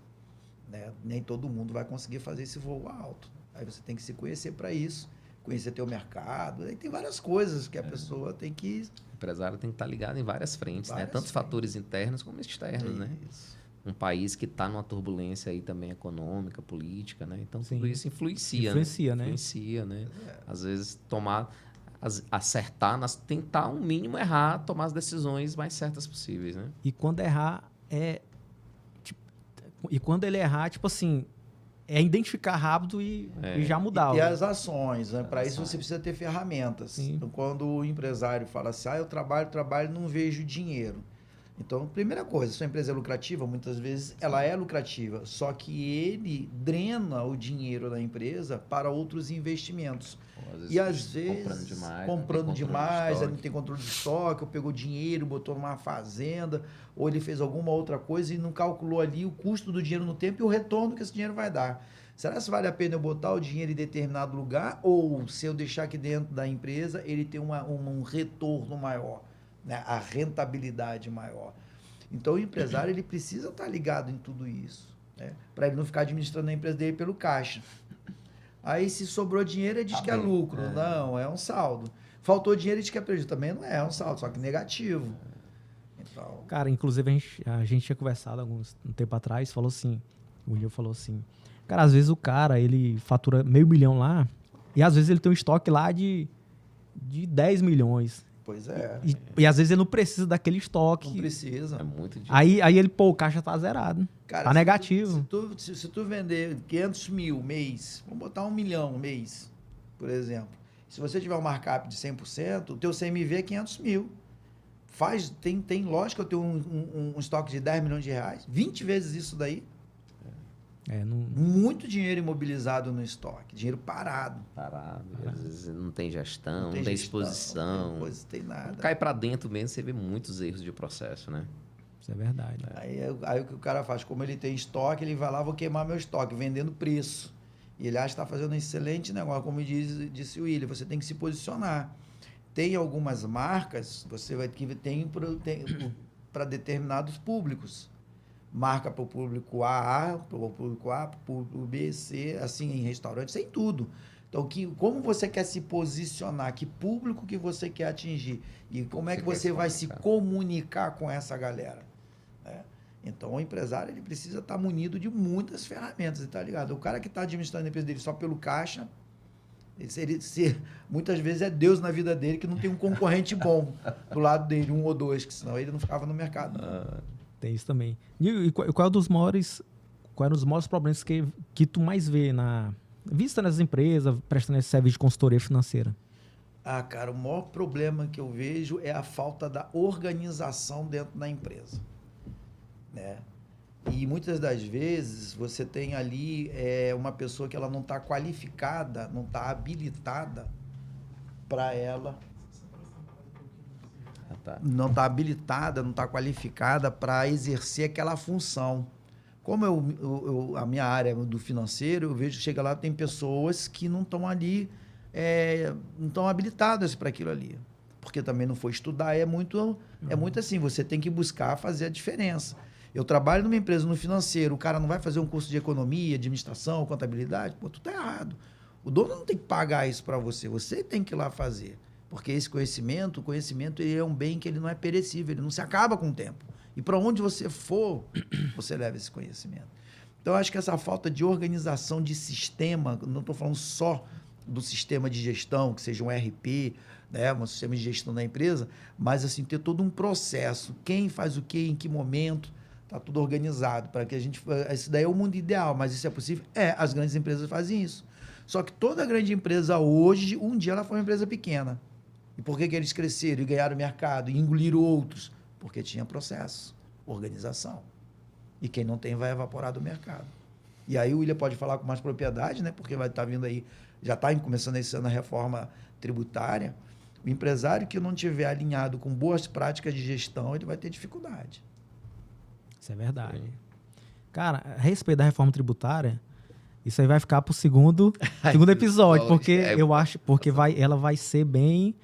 né, nem todo mundo vai conseguir fazer esse voo alto. Aí você tem que se conhecer para isso, conhecer teu mercado, aí tem várias coisas que a pessoa tem que... O empresário tem que estar ligado em várias frentes, né? Várias Tantos frentes. fatores internos como externos, né? Isso. Um país que está numa turbulência aí também econômica, política, né? Então, Sim. tudo isso influencia, Influencia, né? Influencia, né? Pois é. Às vezes, acertar, tentar um mínimo errar, tomar as decisões mais certas possíveis, né? E quando errar, e quando ele errar, tipo assim, é identificar rápido e já mudar. E as ações, né? Para isso Ações. você precisa ter ferramentas. Sim. Então, quando o empresário fala assim, eu trabalho, não vejo dinheiro. Então, primeira coisa, sua empresa é lucrativa, muitas vezes ela é lucrativa, só que ele drena o dinheiro da empresa para outros investimentos. Ou, E às vezes, comprando demais, ele não tem controle de estoque, ou pegou dinheiro, botou numa fazenda, ou ele fez alguma outra coisa e não calculou ali o custo do dinheiro no tempo e o retorno que esse dinheiro vai dar. Será que vale a pena eu botar o dinheiro em determinado lugar, ou se eu deixar aqui dentro da empresa, ele tem um retorno maior, né? A rentabilidade maior. Então, o empresário ele precisa estar ligado em tudo isso, né? Para ele não ficar administrando a empresa dele pelo caixa. Aí, se sobrou dinheiro, ele diz que é lucro. Não, é um saldo. Faltou dinheiro, ele diz que é prejuízo. Também não é, um saldo, só que negativo. Então, Cara, inclusive a gente tinha conversado um tempo atrás, falou assim, o William falou assim, cara, às vezes o cara, ele fatura $500 mil lá, e às vezes ele tem um estoque lá de 10 milhões. pois é. E às vezes ele não precisa daquele estoque. Não precisa. É muito dinheiro. Aí ele, o caixa tá zerado. Cara, Tá negativo. Se tu vender 500 mil mês, vamos botar 1 milhão mês, por exemplo. Se você tiver um markup de 100%, o teu CMV é 500 mil. Tem lógica eu ter um estoque de 10 milhões de reais, 20 vezes isso daí. Muito dinheiro imobilizado no estoque, dinheiro parado. Às vezes não tem gestão, não tem gestão, exposição. Não tem nada. Cai para dentro mesmo, você vê muitos erros de processo, né? Isso é verdade. Aí o que o cara faz? Como ele tem estoque, ele vai lá, vou queimar meu estoque, vendendo preço. E ele acha que está fazendo um excelente negócio. Como disse o William, você tem que se posicionar. Tem algumas marcas, você vai que tem para determinados públicos. Marca para o público A, para o público A, para o público B, C, assim, em restaurantes, tem tudo. Então, como você quer se posicionar, que público que você quer atingir e como é que você vai se comunicar com essa galera, né? Então, o empresário ele precisa estar munido de muitas ferramentas, tá ligado? O cara que está administrando a empresa dele só pelo caixa, muitas vezes é Deus na vida dele que não tem um concorrente bom do lado dele, um ou dois, que senão ele não ficava no mercado. Tem isso também. E qual é os maiores problemas que tu mais vê vista nas empresas, prestando esse serviço de consultoria financeira? Cara, o maior problema que eu vejo é a falta da organização dentro da empresa, né? E muitas das vezes você tem ali uma pessoa que ela não está qualificada, não está habilitada para ela. Não está habilitada, não está qualificada para exercer aquela função. Como a minha área do financeiro, eu vejo que chega lá, tem pessoas que não estão ali, não estão habilitadas para aquilo ali. Porque também não foi estudar, é muito assim, você tem que buscar fazer a diferença. Eu trabalho numa empresa no financeiro, o cara não vai fazer um curso de economia, administração, contabilidade, tu tá errado. O dono não tem que pagar isso para você, você tem que ir lá fazer. Porque esse conhecimento ele é um bem que ele não é perecível, ele não se acaba com o tempo. E para onde você for, você leva esse conhecimento. Então, eu acho que essa falta de organização de sistema, não estou falando só do sistema de gestão, que seja um RP, né, um sistema de gestão da empresa, mas assim, ter todo um processo. Quem faz o quê, em que momento, está tudo organizado. Para que a gente. Esse daí é o mundo ideal, mas isso é possível? As grandes empresas fazem isso. Só que toda grande empresa hoje, um dia ela foi uma empresa pequena. E por que eles cresceram e ganharam mercado e engoliram outros? Porque tinha processo, organização. E quem não tem vai evaporar do mercado. E aí o William pode falar com mais propriedade, né? Porque vai estar vindo aí, já está começando esse ano a reforma tributária. O empresário que não tiver alinhado com boas práticas de gestão, ele vai ter dificuldade. Isso é verdade. Sim. Cara, a respeito da reforma tributária, isso aí vai ficar pro segundo episódio, porque eu acho, porque ela vai ser bem...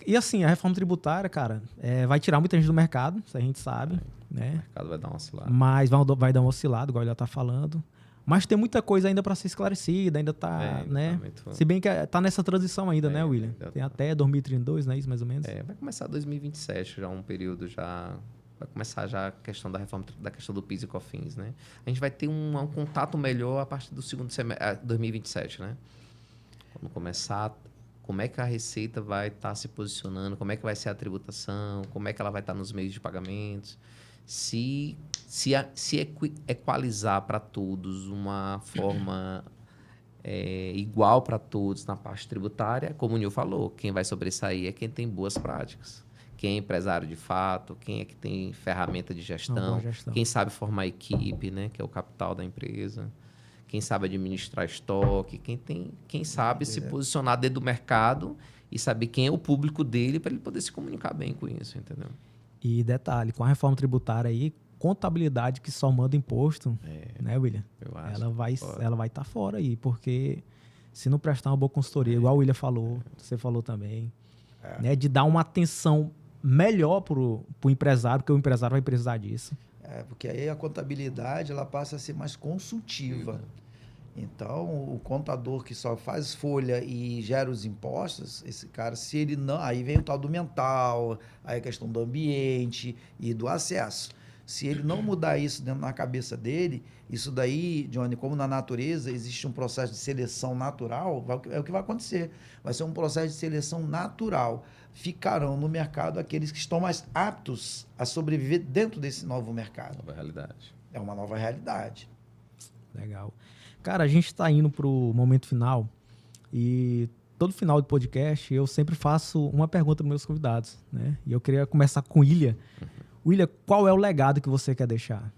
E assim, a reforma tributária, cara, vai tirar muita gente do mercado, isso a gente sabe, né? O mercado vai dar uma oscilada. Mas vai dar uma oscilada, igual ele já tá falando. Mas tem muita coisa ainda para ser esclarecida, ainda tá, né? Se bem que tá nessa transição ainda, né, William? Tem até 2032, né? Isso mais ou menos? Vai começar 2027, já um período já... Vai começar já a questão da reforma, da questão do PIS e COFINS, né? A gente vai ter um contato melhor a partir do segundo semestre, 2027, né? Quando começar, como é que a Receita vai estar se posicionando, como é que vai ser a tributação, como é que ela vai estar nos meios de pagamentos, se equalizar para todos uma forma igual para todos na parte tributária, como o Nil falou, quem vai sobressair é quem tem boas práticas. Quem é empresário de fato, quem é que tem ferramenta de gestão, quem sabe formar equipe, né, que é o capital da empresa, quem sabe administrar estoque, quem sabe se posicionar dentro do mercado e saber quem é o público dele para ele poder se comunicar bem com isso, entendeu? E detalhe, com a reforma tributária aí, contabilidade que só manda imposto, né, William? Eu acho. Ela vai estar fora aí, porque se não prestar uma boa consultoria, igual o William falou, você falou também, né, de dar uma atenção melhor pro empresário, porque o empresário vai precisar disso. Porque aí a contabilidade ela passa a ser mais consultiva. Então, o contador que só faz folha e gera os impostos, esse cara, se ele não... Aí vem o tal do mental, aí a questão do ambiente e do acesso. Se ele não mudar isso dentro da cabeça dele, isso daí, Johnny, como na natureza existe um processo de seleção natural, é o que vai acontecer. Vai ser um processo de seleção natural. Ficarão no mercado aqueles que estão mais aptos a sobreviver dentro desse novo mercado. Nova realidade. É uma nova realidade. Legal. Cara, a gente está indo para o momento final e todo final de podcast eu sempre faço uma pergunta para meus convidados, né? E eu queria começar com o William. William, qual é o legado que você quer deixar?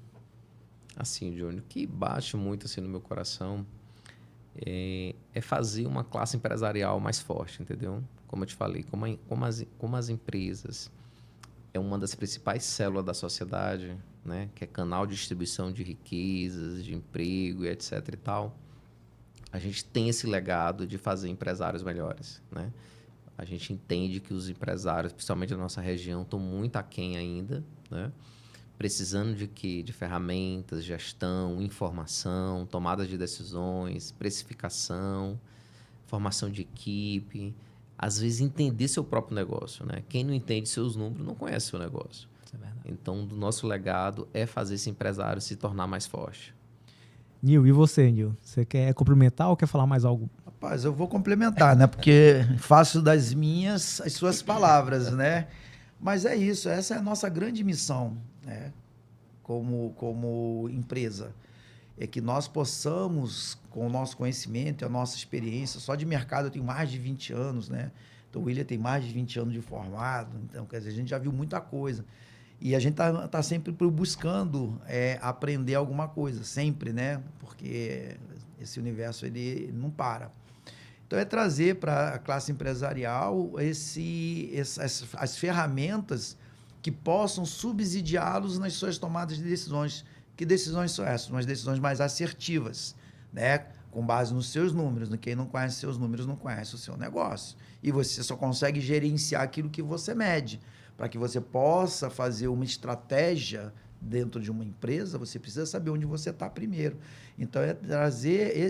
Assim, Johnny, o que bate muito assim, no meu coração é fazer uma classe empresarial mais forte, entendeu? Como eu te falei, como as empresas é uma das principais células da sociedade, né? Que é canal de distribuição de riquezas, de emprego e etc e tal, a gente tem esse legado de fazer empresários melhores, né? A gente entende que os empresários, principalmente da nossa região, estão muito aquém ainda, né? Precisando de quê? De ferramentas, gestão, informação, tomada de decisões, precificação, formação de equipe, às vezes entender seu próprio negócio, né? Quem não entende seus números não conhece seu negócio. Isso é verdade. Então, o nosso legado é fazer esse empresário se tornar mais forte. Nil, e você, Nil? Você quer complementar ou quer falar mais algo? Rapaz, eu vou complementar, né? Porque faço das minhas as suas palavras, né? Mas é isso, essa é a nossa grande missão, né? Como empresa. É que nós possamos, com o nosso conhecimento e a nossa experiência, só de mercado eu tenho mais de 20 anos, né? Então o William tem mais de 20 anos de formado, então quer dizer, a gente já viu muita coisa. E a gente tá sempre buscando aprender alguma coisa, sempre, né? Porque esse universo ele não para. Então, é trazer para a classe empresarial as ferramentas que possam subsidiá-los nas suas tomadas de decisões. Que decisões são essas? Umas decisões mais assertivas, né? Com base nos seus números. Quem não conhece seus números não conhece o seu negócio. E você só consegue gerenciar aquilo que você mede. Para que você possa fazer uma estratégia dentro de uma empresa, você precisa saber onde você está primeiro. Então,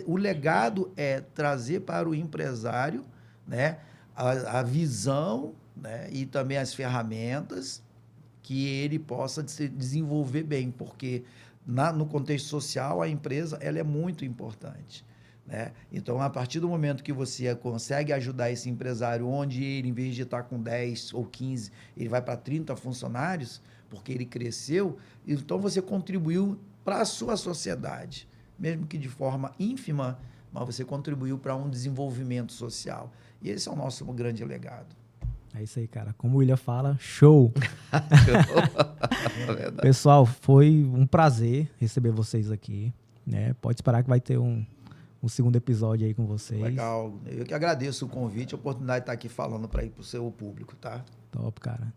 o legado é trazer para o empresário, né, a visão, né, e também as ferramentas que ele possa se desenvolver bem, porque no contexto social a empresa ela é muito importante, né? Então, a partir do momento que você consegue ajudar esse empresário, onde ele, em vez de estar com 10 ou 15, ele vai para 30 funcionários, porque ele cresceu, então você contribuiu para a sua sociedade, mesmo que de forma ínfima, mas você contribuiu para um desenvolvimento social. E esse é o nosso grande legado. É isso aí, cara. Como o William fala, show! Pessoal, foi um prazer receber vocês aqui, né? Pode esperar que vai ter um segundo episódio aí com vocês. Legal. Eu que agradeço o convite, a oportunidade de estar aqui falando para ir para o seu público, tá? Top, cara.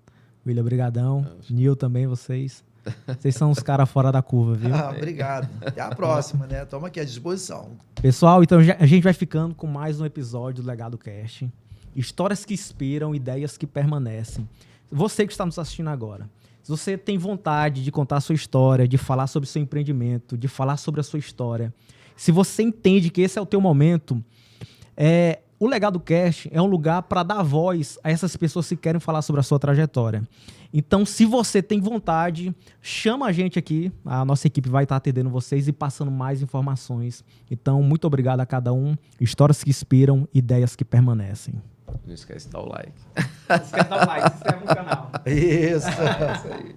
William, brigadão. Nil também, vocês. Vocês são os caras fora da curva, viu? Obrigado. Até a próxima, né? Estamos aqui à disposição. Pessoal, então a gente vai ficando com mais um episódio do Legado Cast. Histórias que inspiram, ideias que permanecem. Você que está nos assistindo agora, se você tem vontade de contar a sua história, de falar sobre o seu empreendimento, de falar sobre a sua história, se você entende que esse é o teu momento, o Legado Cast é um lugar para dar voz a essas pessoas que querem falar sobre a sua trajetória. Então, se você tem vontade, chama a gente aqui. A nossa equipe vai estar atendendo vocês e passando mais informações. Então, muito obrigado a cada um. Histórias que inspiram, ideias que permanecem. Não esquece de dar o like. Não esquece de dar o like, se inscreve no canal. Isso. É isso aí.